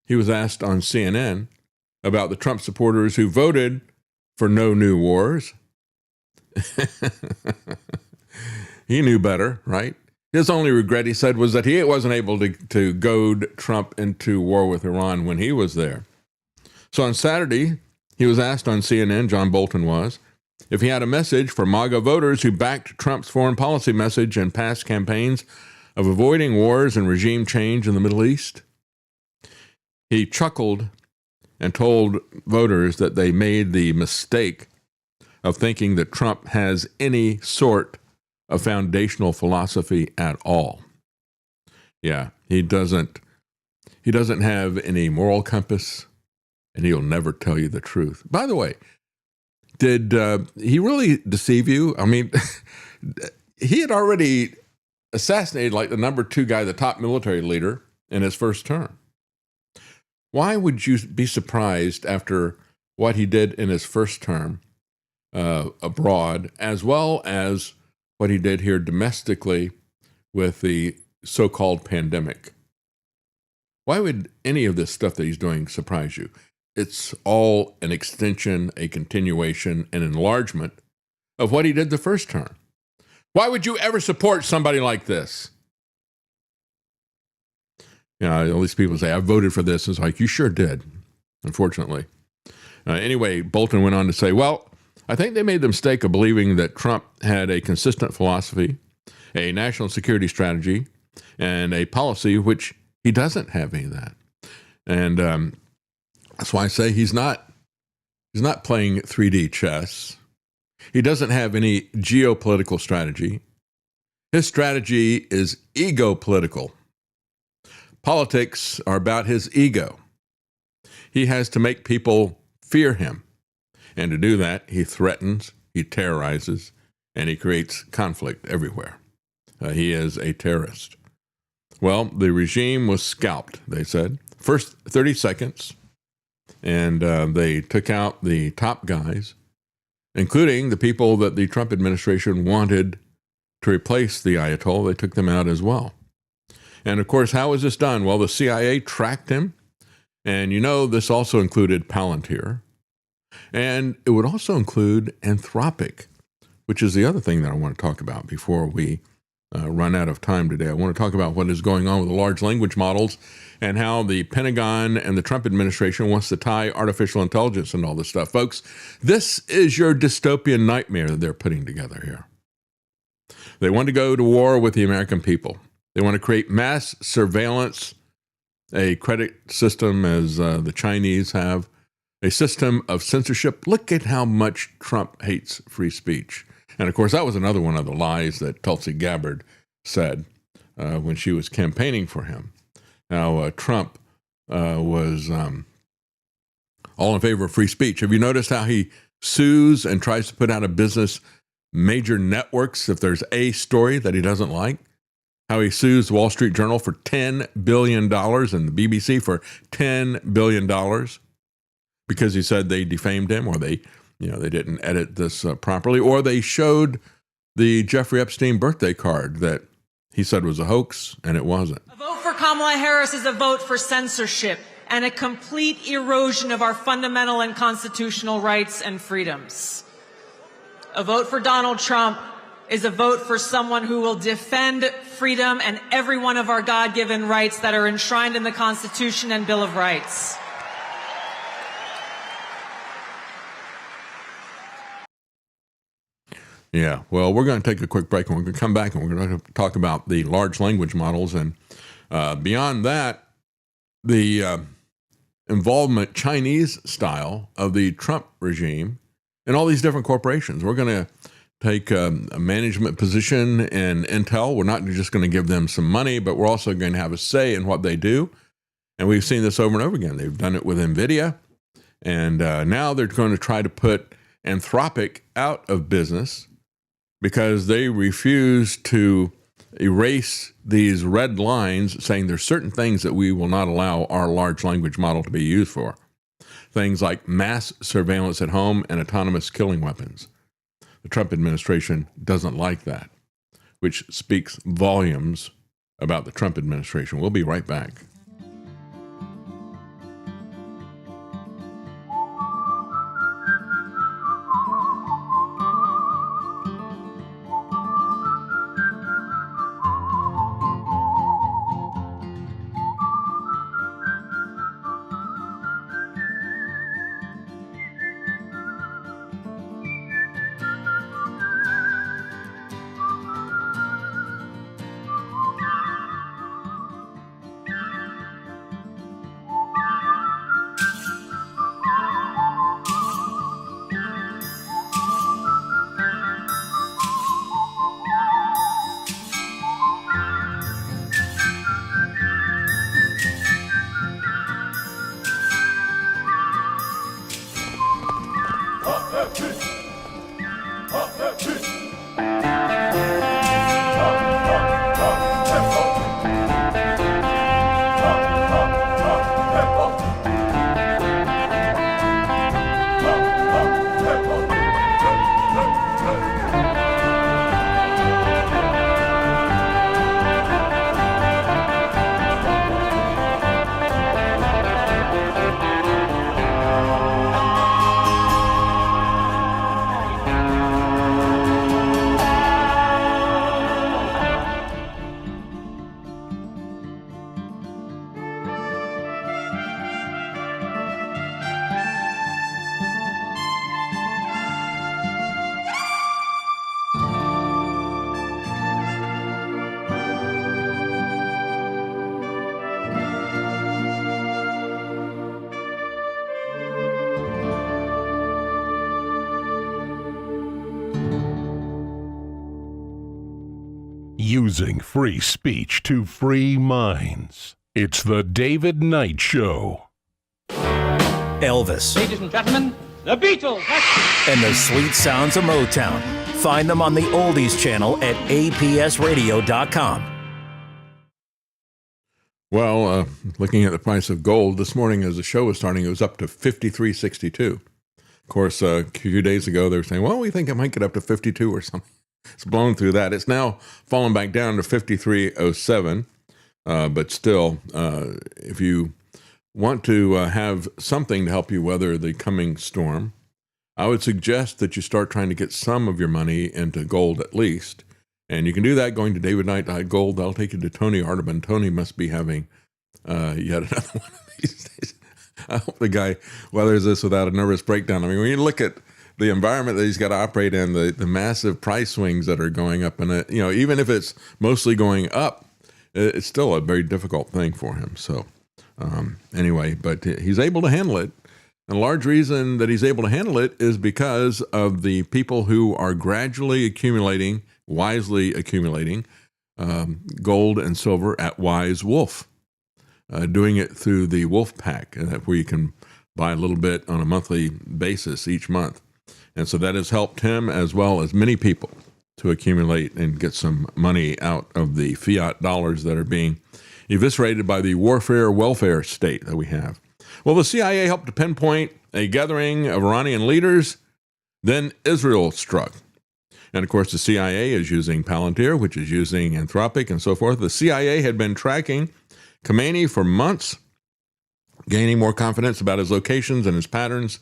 S2: He was asked on CNN about the Trump supporters who voted for no new wars. He knew better, right? His only regret, he said, was that he wasn't able to goad Trump into war with Iran when he was there. So on Saturday, he was asked on CNN, John Bolton was, if he had a message for MAGA voters who backed Trump's foreign policy message in past campaigns of avoiding wars and regime change in the Middle East. He chuckled and told voters that they made the mistake of thinking that Trump has any sort of foundational philosophy at all. Yeah, he doesn't have any moral compass, and he'll never tell you the truth. By the way, did he really deceive you? I mean, he had already assassinated like the number 2 guy, the top military leader, in his first term. Why would you be surprised after what he did in his first term abroad, as well as what he did here domestically with the so-called pandemic? Why would any of this stuff that he's doing surprise you? It's all an extension, a continuation, an enlargement of what he did the first term. Why would you ever support somebody like this? You know, all these people say, I voted for this. It's like, you sure did, unfortunately. Anyway, Bolton went on to say, well, I think they made the mistake of believing that Trump had a consistent philosophy, a national security strategy, and a policy which he doesn't have any of that. And that's why I say he's not playing 3D chess. He doesn't have any geopolitical strategy. His strategy is ego-political. Politics are about his ego. He has to make people fear him. And to do that, he threatens, he terrorizes, and he creates conflict everywhere. He is a terrorist. Well, the regime was scalped, they said. First 30 seconds, and they took out the top guys, including the people that the Trump administration wanted to replace the Ayatollah. They took them out as well. And of course, how was this done? Well, the CIA tracked him. And you know, this also included Palantir. And it would also include Anthropic, which is the other thing that I want to talk about before we run out of time today. I want to talk about what is going on with the large language models and how the Pentagon and the Trump administration wants to tie artificial intelligence and all this stuff. Folks, this is your dystopian nightmare that they're putting together here. They want to go to war with the American people. They want to create mass surveillance, a credit system as the Chinese have, a system of censorship. Look at how much Trump hates free speech. And of course, that was another one of the lies that Tulsi Gabbard said when she was campaigning for him. Now, Trump was all in favor of free speech. Have you noticed how he sues and tries to put out of business major networks if there's a story that he doesn't like? How he sues the Wall Street Journal for $10 billion and the BBC for $10 billion because he said they defamed him, or they didn't edit this properly, or they showed the Jeffrey Epstein birthday card that he said was a hoax, and it wasn't.
S8: A vote for Kamala Harris is a vote for censorship and a complete erosion of our fundamental and constitutional rights and freedoms. A vote for Donald Trump is a vote for someone who will defend freedom and every one of our God-given rights that are enshrined in the Constitution and Bill of Rights.
S2: Yeah, well, we're going to take a quick break, and we're going to come back, and we're going to talk about the large language models. And beyond that, the involvement, Chinese style, of the Trump regime in all these different corporations. We're going to take a management position in Intel. We're not just going to give them some money, but we're also going to have a say in what they do. And we've seen this over and over again. They've done it with NVIDIA. And now they're going to try to put Anthropic out of business because they refuse to erase these red lines saying there's certain things that we will not allow our large language model to be used for. Things like mass surveillance at home and autonomous killing weapons. The Trump administration doesn't like that, which speaks volumes about the Trump administration. We'll be right back.
S1: Using free speech to free minds. It's the David Knight Show.
S10: Elvis.
S9: Ladies and gentlemen, the Beatles.
S10: And the sweet sounds of Motown. Find them on the Oldies channel at apsradio.com.
S2: Well, looking at the price of gold this morning as the show was starting, it was up to $53.62. Of course, a few days ago, they were saying, well, we think it might get up to 52 or something. It's blown through that. It's now fallen back down to 53.07. But still, if you want to have something to help you weather the coming storm, I would suggest that you start trying to get some of your money into gold at least. And you can do that going to davidknight.gold. That'll take you to Tony Arterburn. Tony must be having yet another one of these days. I hope the guy weathers this without a nervous breakdown. I mean, when you look at the environment that he's got to operate in, the massive price swings that are going up, and even if it's mostly going up, it's still a very difficult thing for him. So anyway, but he's able to handle it. And a large reason that he's able to handle it is because of the people who are gradually accumulating, wisely accumulating gold and silver at Wise Wolf, doing it through the Wolf Pack, where you can buy a little bit on a monthly basis each month. And so that has helped him as well as many people to accumulate and get some money out of the fiat dollars that are being eviscerated by the warfare welfare state that we have. Well, the CIA helped to pinpoint a gathering of Iranian leaders. Then Israel struck. And of course, the CIA is using Palantir, which is using Anthropic and so forth. The CIA had been tracking Khamenei for months, gaining more confidence about his locations and his patterns.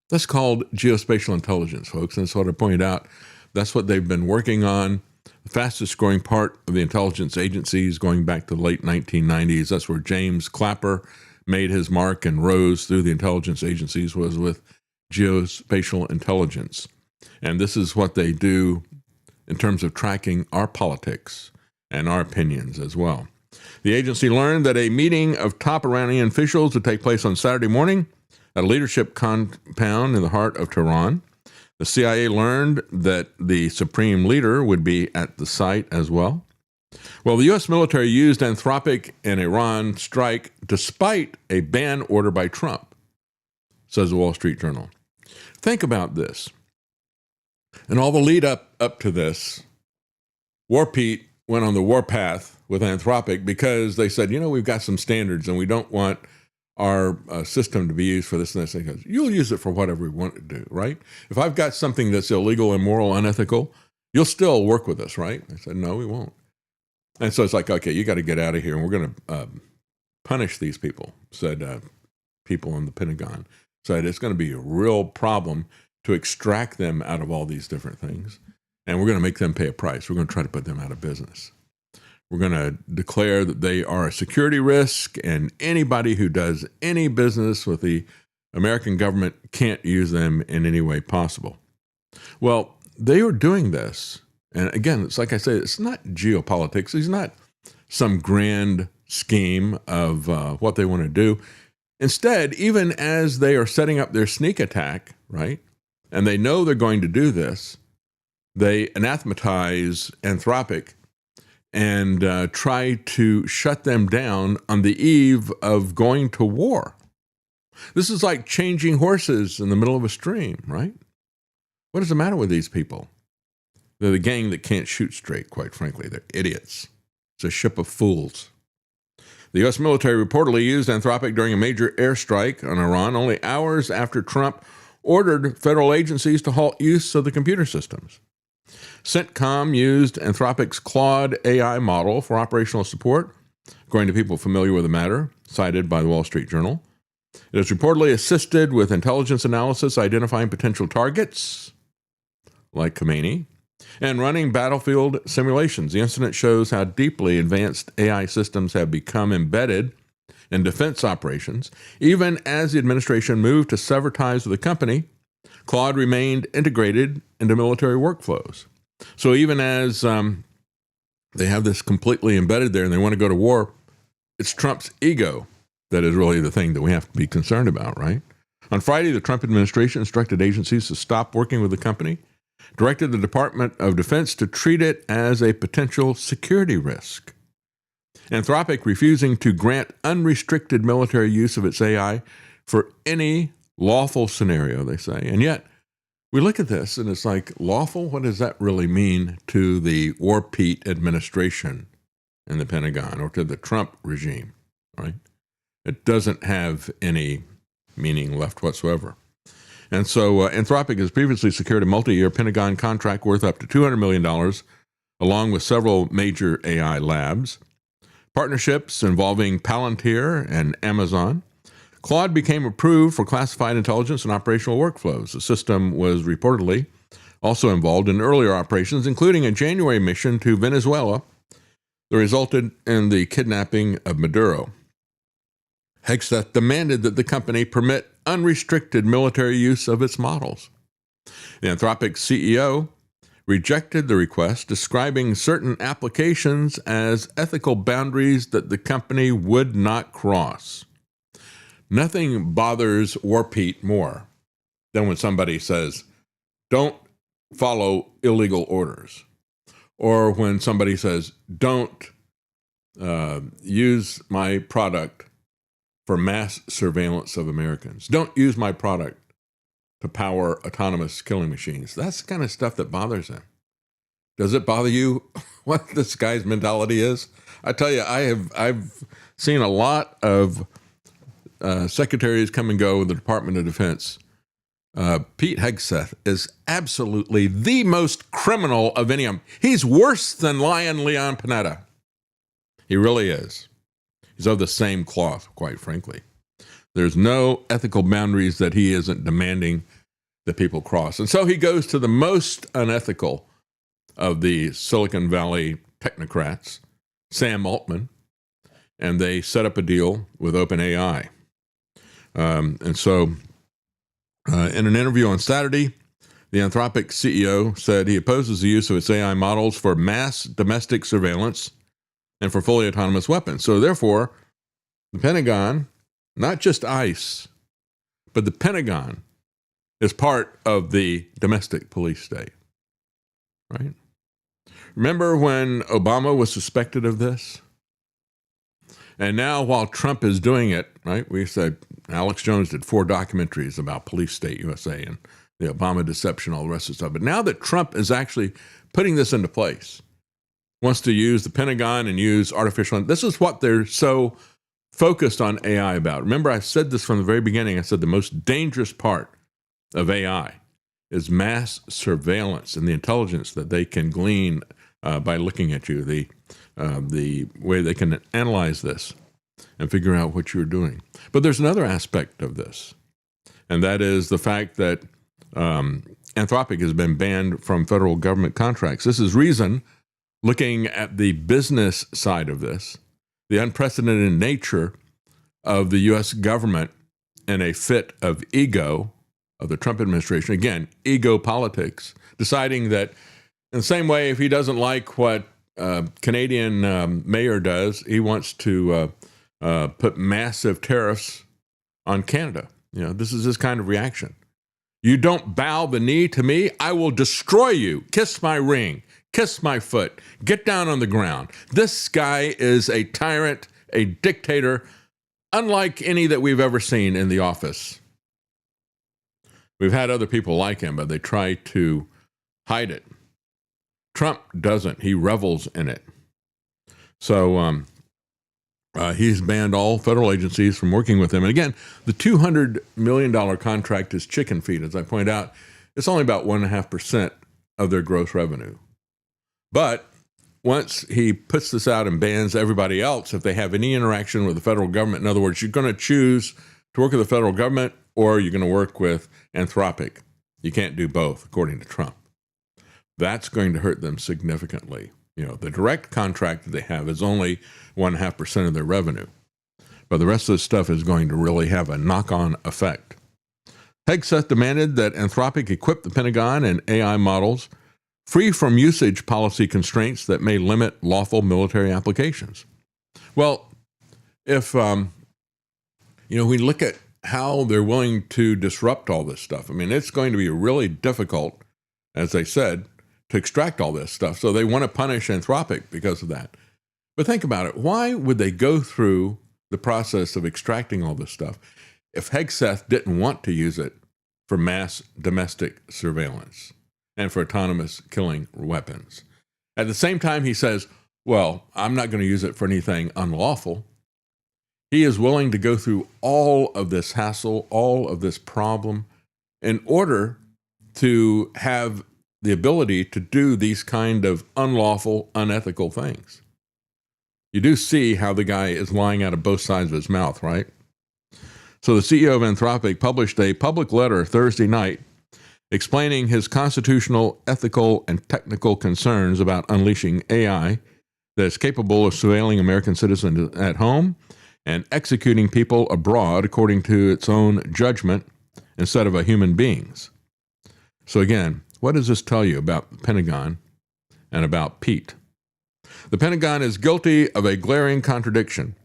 S2: That's called geospatial intelligence, folks. And so to point out, that's what they've been working on. The fastest growing part of the intelligence agencies going back to the late 1990s. That's where James Clapper made his mark and rose through the intelligence agencies, was with geospatial intelligence. And this is what they do in terms of tracking our politics and our opinions as well. The agency learned that a meeting of top Iranian officials would take place on Saturday morning at a leadership compound in the heart of Tehran. The CIA learned that the supreme leader would be at the site as well. Well, the U.S. military used Anthropic in Iran strike despite a ban order by Trump, says the Wall Street Journal. Think about this. And all the lead up to this, War Pete went on the warpath with Anthropic because they said, we've got some standards and we don't want our system to be used for this and this. And he goes, you'll use it for whatever we want to do, right? If I've got something that's illegal, immoral, unethical, you'll still work with us, right? I said, no, we won't. And so it's like, okay, you got to get out of here and we're going to punish these people, said people in the Pentagon. Said it's going to be a real problem to extract them out of all these different things. And we're going to make them pay a price. We're going to try to put them out of business. We're going to declare that they are a security risk, and anybody who does any business with the American government can't use them in any way possible. Well, they are doing this. And again, it's like I say, it's not geopolitics. It's not some grand scheme of what they want to do. Instead, even as they are setting up their sneak attack, right, and they know they're going to do this, they anathematize Anthropic and try to shut them down on the eve of going to war. This is like changing horses in the middle of a stream, right? What is the matter with these people? They're the gang that can't shoot straight, quite frankly. They're idiots. It's a ship of fools. The U.S. military reportedly used Anthropic during a major airstrike on Iran only hours after Trump ordered federal agencies to halt use of the computer systems. CENTCOM used Anthropic's Claude AI model for operational support, according to people familiar with the matter, cited by the Wall Street Journal. It has reportedly assisted with intelligence analysis, identifying potential targets, like Khamenei, and running battlefield simulations. The incident shows how deeply advanced AI systems have become embedded in defense operations. Even as the administration moved to sever ties with the company, Claude remained integrated into military workflows. So even as they have this completely embedded there and they want to go to war, it's Trump's ego that is really the thing that we have to be concerned about, right? On Friday, the Trump administration instructed agencies to stop working with the company, directed the Department of Defense to treat it as a potential security risk. Anthropic refusing to grant unrestricted military use of its AI for any lawful scenario, they say. And yet, we look at this and it's like, lawful? What does that really mean to the War Pete administration in the Pentagon or to the Trump regime, right? It doesn't have any meaning left whatsoever. And so Anthropic has previously secured a multi-year Pentagon contract worth up to $200 million, along with several major AI labs. Partnerships involving Palantir and Amazon. Claude became approved for classified intelligence and operational workflows. The system was reportedly also involved in earlier operations, including a January mission to Venezuela that resulted in the kidnapping of Maduro. Hegseth demanded that the company permit unrestricted military use of its models. The Anthropic CEO rejected the request, describing certain applications as ethical boundaries that the company would not cross. Nothing bothers War Pete more than when somebody says, don't follow illegal orders, or when somebody says, don't use my product for mass surveillance of Americans. Don't use my product to power autonomous killing machines. That's the kind of stuff that bothers him. Does it bother you what this guy's mentality is? I tell you, I've seen a lot of secretaries come and go with the Department of Defense. Pete Hegseth is absolutely the most criminal of any of them. He's worse than Lion Leon Panetta. He really is. He's of the same cloth, quite frankly. There's no ethical boundaries that he isn't demanding that people cross. And so he goes to the most unethical of the Silicon Valley technocrats, Sam Altman, and they set up a deal with OpenAI. And so in an interview on Saturday, the Anthropic CEO said he opposes the use of its AI models for mass domestic surveillance and for fully autonomous weapons. So therefore, the Pentagon, not just ICE, but the Pentagon is part of the domestic police state, right? Remember when Obama was suspected of this? And now while Trump is doing it, right, we said Alex Jones did 4 documentaries about police state USA and the Obama deception, all the rest of the stuff. But now that Trump is actually putting this into place, wants to use the Pentagon and use artificial, this is what they're so focused on AI about. Remember, I said this from the very beginning. I said the most dangerous part of AI is mass surveillance and the intelligence that they can glean by looking at you, the way they can analyze this and figure out what you're doing. But there's another aspect of this, and that is the fact that Anthropic has been banned from federal government contracts. This is Reason looking at the business side of this, the unprecedented nature of the U.S. government in a fit of ego of the Trump administration. Again, ego politics, deciding that in the same way, if he doesn't like what Canadian mayor does, he wants to put massive tariffs on Canada. You know, this is his kind of reaction. You don't bow the knee to me, I will destroy you. Kiss my ring. Kiss my foot. Get down on the ground. This guy is a tyrant, a dictator, unlike any that we've ever seen in the office. We've had other people like him, but they try to hide it. Trump doesn't. He revels in it. So he's banned all federal agencies from working with him. And again, the $200 million contract is chicken feed. As I point out, it's only about 1.5% of their gross revenue. But once he puts this out and bans everybody else, if they have any interaction with the federal government, in other words, you're going to choose to work with the federal government or you're going to work with Anthropic. You can't do both, according to Trump. That's going to hurt them significantly. You know, the direct contract that they have is only 1.5% of their revenue. But the rest of the stuff is going to really have a knock-on effect. Hegseth demanded that Anthropic equip the Pentagon and AI models free from usage policy constraints that may limit lawful military applications. Well, if, we look at how they're willing to disrupt all this stuff, I mean, it's going to be really difficult, as they said, to extract all this stuff. So they want to punish Anthropic because of that. But think about it. Why would they go through the process of extracting all this stuff if Hegseth didn't want to use it for mass domestic surveillance and for autonomous killing weapons? At the same time, he says, well, I'm not going to use it for anything unlawful. He is willing to go through all of this hassle, all of this problem, in order to have the ability to do these kind of unlawful, unethical things. You do see how the guy is lying out of both sides of his mouth, right? So the CEO of Anthropic published a public letter Thursday night explaining his constitutional, ethical, and technical concerns about unleashing AI that is capable of surveilling American citizens at home and executing people abroad according to its own judgment instead of a human being's. So again, what does this tell you about the Pentagon and about Pete? The Pentagon is guilty of a glaring contradiction,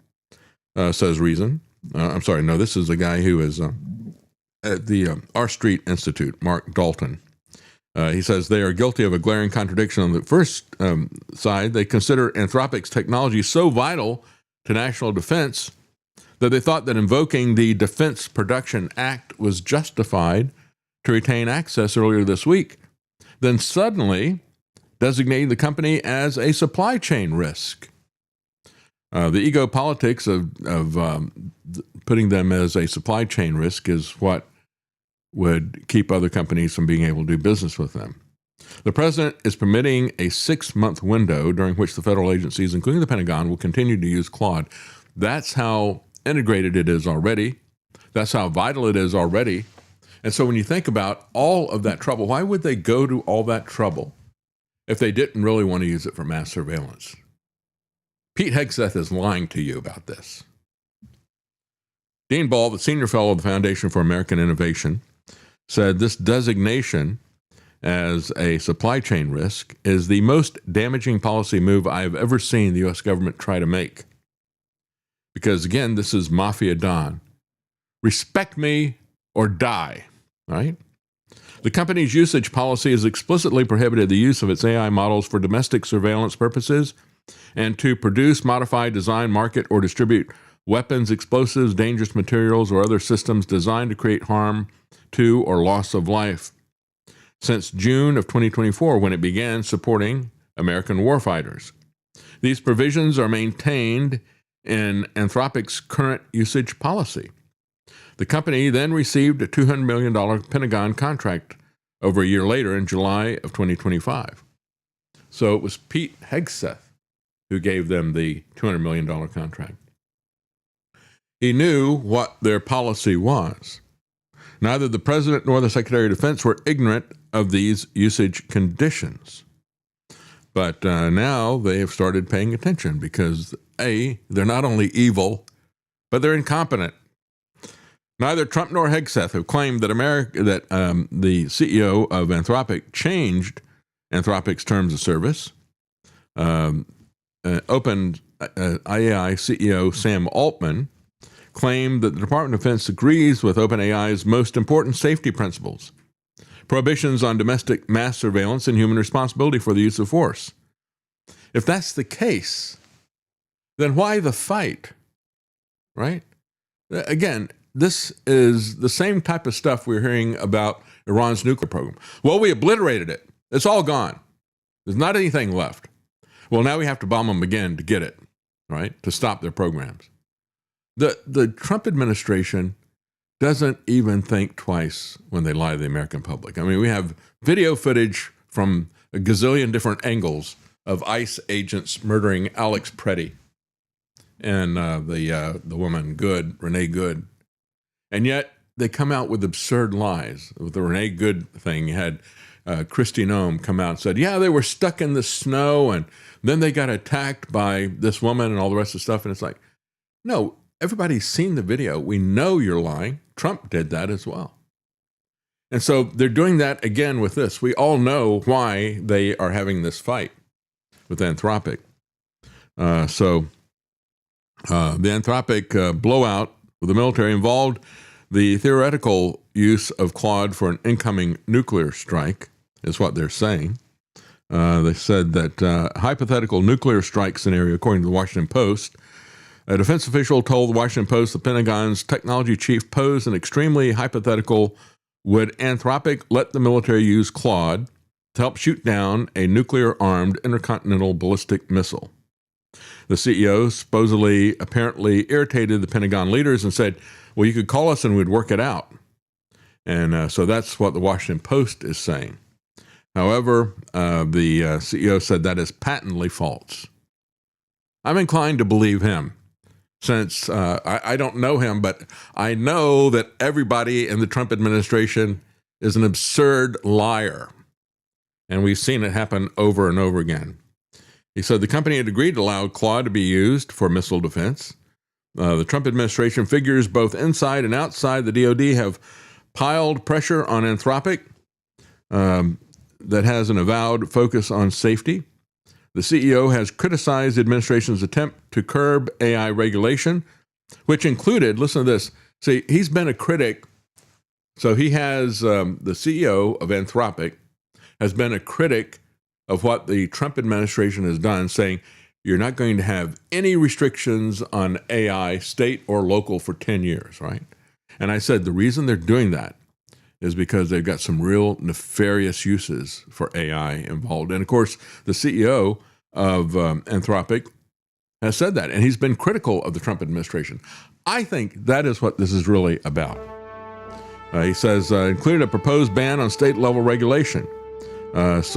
S2: says Reason. This is a guy who is at the R Street Institute, Mark Dalton. He says they are guilty of a glaring contradiction. On the first side, they consider Anthropic's technology so vital to national defense that they thought that invoking the Defense Production Act was justified to retain access earlier this week. Then suddenly designating the company as a supply chain risk. The ego politics of putting them as a supply chain risk is what would keep other companies from being able to do business with them. The president is permitting a 6-month window during which the federal agencies, including the Pentagon, will continue to use Claude. That's how integrated it is already. That's how vital it is already. And so when you think about all of that trouble, why would they go to all that trouble if they didn't really want to use it for mass surveillance? Pete Hegseth is lying to you about this. Dean Ball, the senior fellow of the Foundation for American Innovation, said this designation as a supply chain risk is the most damaging policy move I have ever seen the U.S. government try to make. Because again, this is Mafia Don. Respect me or die, right? The company's usage policy has explicitly prohibited the use of its AI models for domestic surveillance purposes and to produce, modify, design, market, or distribute weapons, explosives, dangerous materials, or other systems designed to create harm to or loss of life. Since June of 2024, when it began supporting American warfighters. These provisions are maintained in Anthropic's current usage policy. The company then received a $200 million Pentagon contract over a year later in July of 2025. So it was Pete Hegseth who gave them the $200 million contract. He knew what their policy was. Neither the President nor the Secretary of Defense were ignorant of these usage conditions. But now they have started paying attention because, A, they're not only evil, but they're incompetent. Neither Trump nor Hegseth have claimed that the CEO of Anthropic changed Anthropic's terms of service. OpenAI CEO Sam Altman claimed that the Department of Defense agrees with OpenAI's most important safety principles: prohibitions on domestic mass surveillance and human responsibility for the use of force. If that's the case, then why the fight, right? Again, this is the same type of stuff we're hearing about Iran's nuclear program. Well, we obliterated it. It's all gone. There's not anything left. Well, now we have to bomb them again to get it, right? To stop their programs. The Trump administration doesn't even think twice when they lie to the American public. I mean, we have video footage from a gazillion different angles of ICE agents murdering Alex Preddy and the woman Good, Renee Good. And yet they come out with absurd lies. With the Renee Good thing, you had Kristi Noem come out and said, yeah, they were stuck in the snow and then they got attacked by this woman and all the rest of the stuff. And it's like, no, everybody's seen the video. We know you're lying. Trump did that as well. And so they're doing that again with this. We all know why they are having this fight with Anthropic. The Anthropic blowout with the military involved the theoretical use of Claude for an incoming nuclear strike, is what they're saying. They said that hypothetical nuclear strike scenario, according to the Washington Post, a defense official told the Washington Post the Pentagon's technology chief posed an extremely hypothetical: would Anthropic let the military use Claude to help shoot down a nuclear-armed intercontinental ballistic missile? The CEO supposedly apparently irritated the Pentagon leaders and said, well, you could call us and we'd work it out. And so that's what the Washington Post is saying. However, the CEO said that is patently false. I'm inclined to believe him, since I don't know him, but I know that everybody in the Trump administration is an absurd liar. And we've seen it happen over and over again. He said the company had agreed to allow Claude to be used for missile defense. The Trump administration figures both inside and outside the DoD have piled pressure on Anthropic that has an avowed focus on safety. The CEO has criticized the administration's attempt to curb AI regulation, which included, listen to this, see, he's been a critic. So he has, the CEO of Anthropic has been a critic of what the Trump administration has done, saying you're not going to have any restrictions on AI, state or local, for 10 years, right? And I said the reason they're doing that is because they've got some real nefarious uses for AI involved. And of course, the CEO of Anthropic has said that, and he's been critical of the Trump administration. I think that is what this is really about. He says, included a proposed ban on state-level regulation. This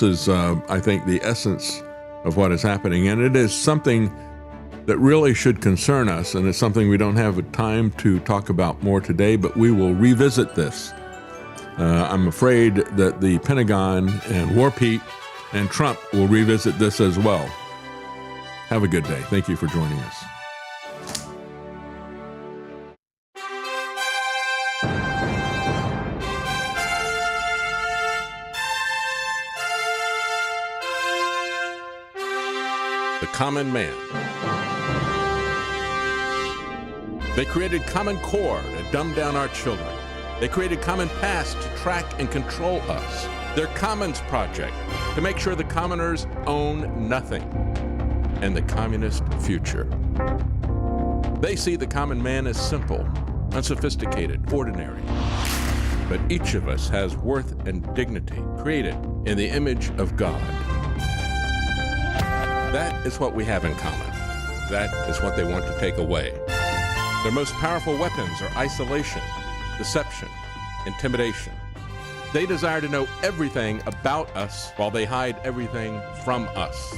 S2: is, I think, the essence of what is happening, and it is something that really should concern us, and it's something we don't have time to talk about more today, but we will revisit this. I'm afraid that the Pentagon and War Pete and Trump will revisit this as well. Have a good day. Thank you for joining us. The Common Man. They created Common Core to dumb down our children. They created Common Pass to track and control us. Their Commons Project to make sure the commoners own nothing. And the communist future. They see the common man as simple, unsophisticated, ordinary. But each of us has worth and dignity created in the image of God. That is what we have in common. That is what they want to take away. Their most powerful weapons are isolation, deception, intimidation. They desire to know everything about us while they hide everything from us.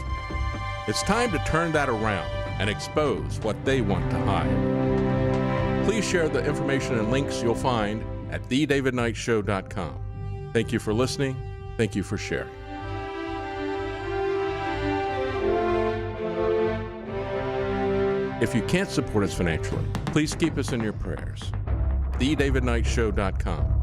S2: It's time to turn that around and expose what they want to hide. Please share the information and links you'll find at thedavidknightshow.com. Thank you for listening. Thank you for sharing. If you can't support us financially, please keep us in your prayers. thedavidknightshow.com.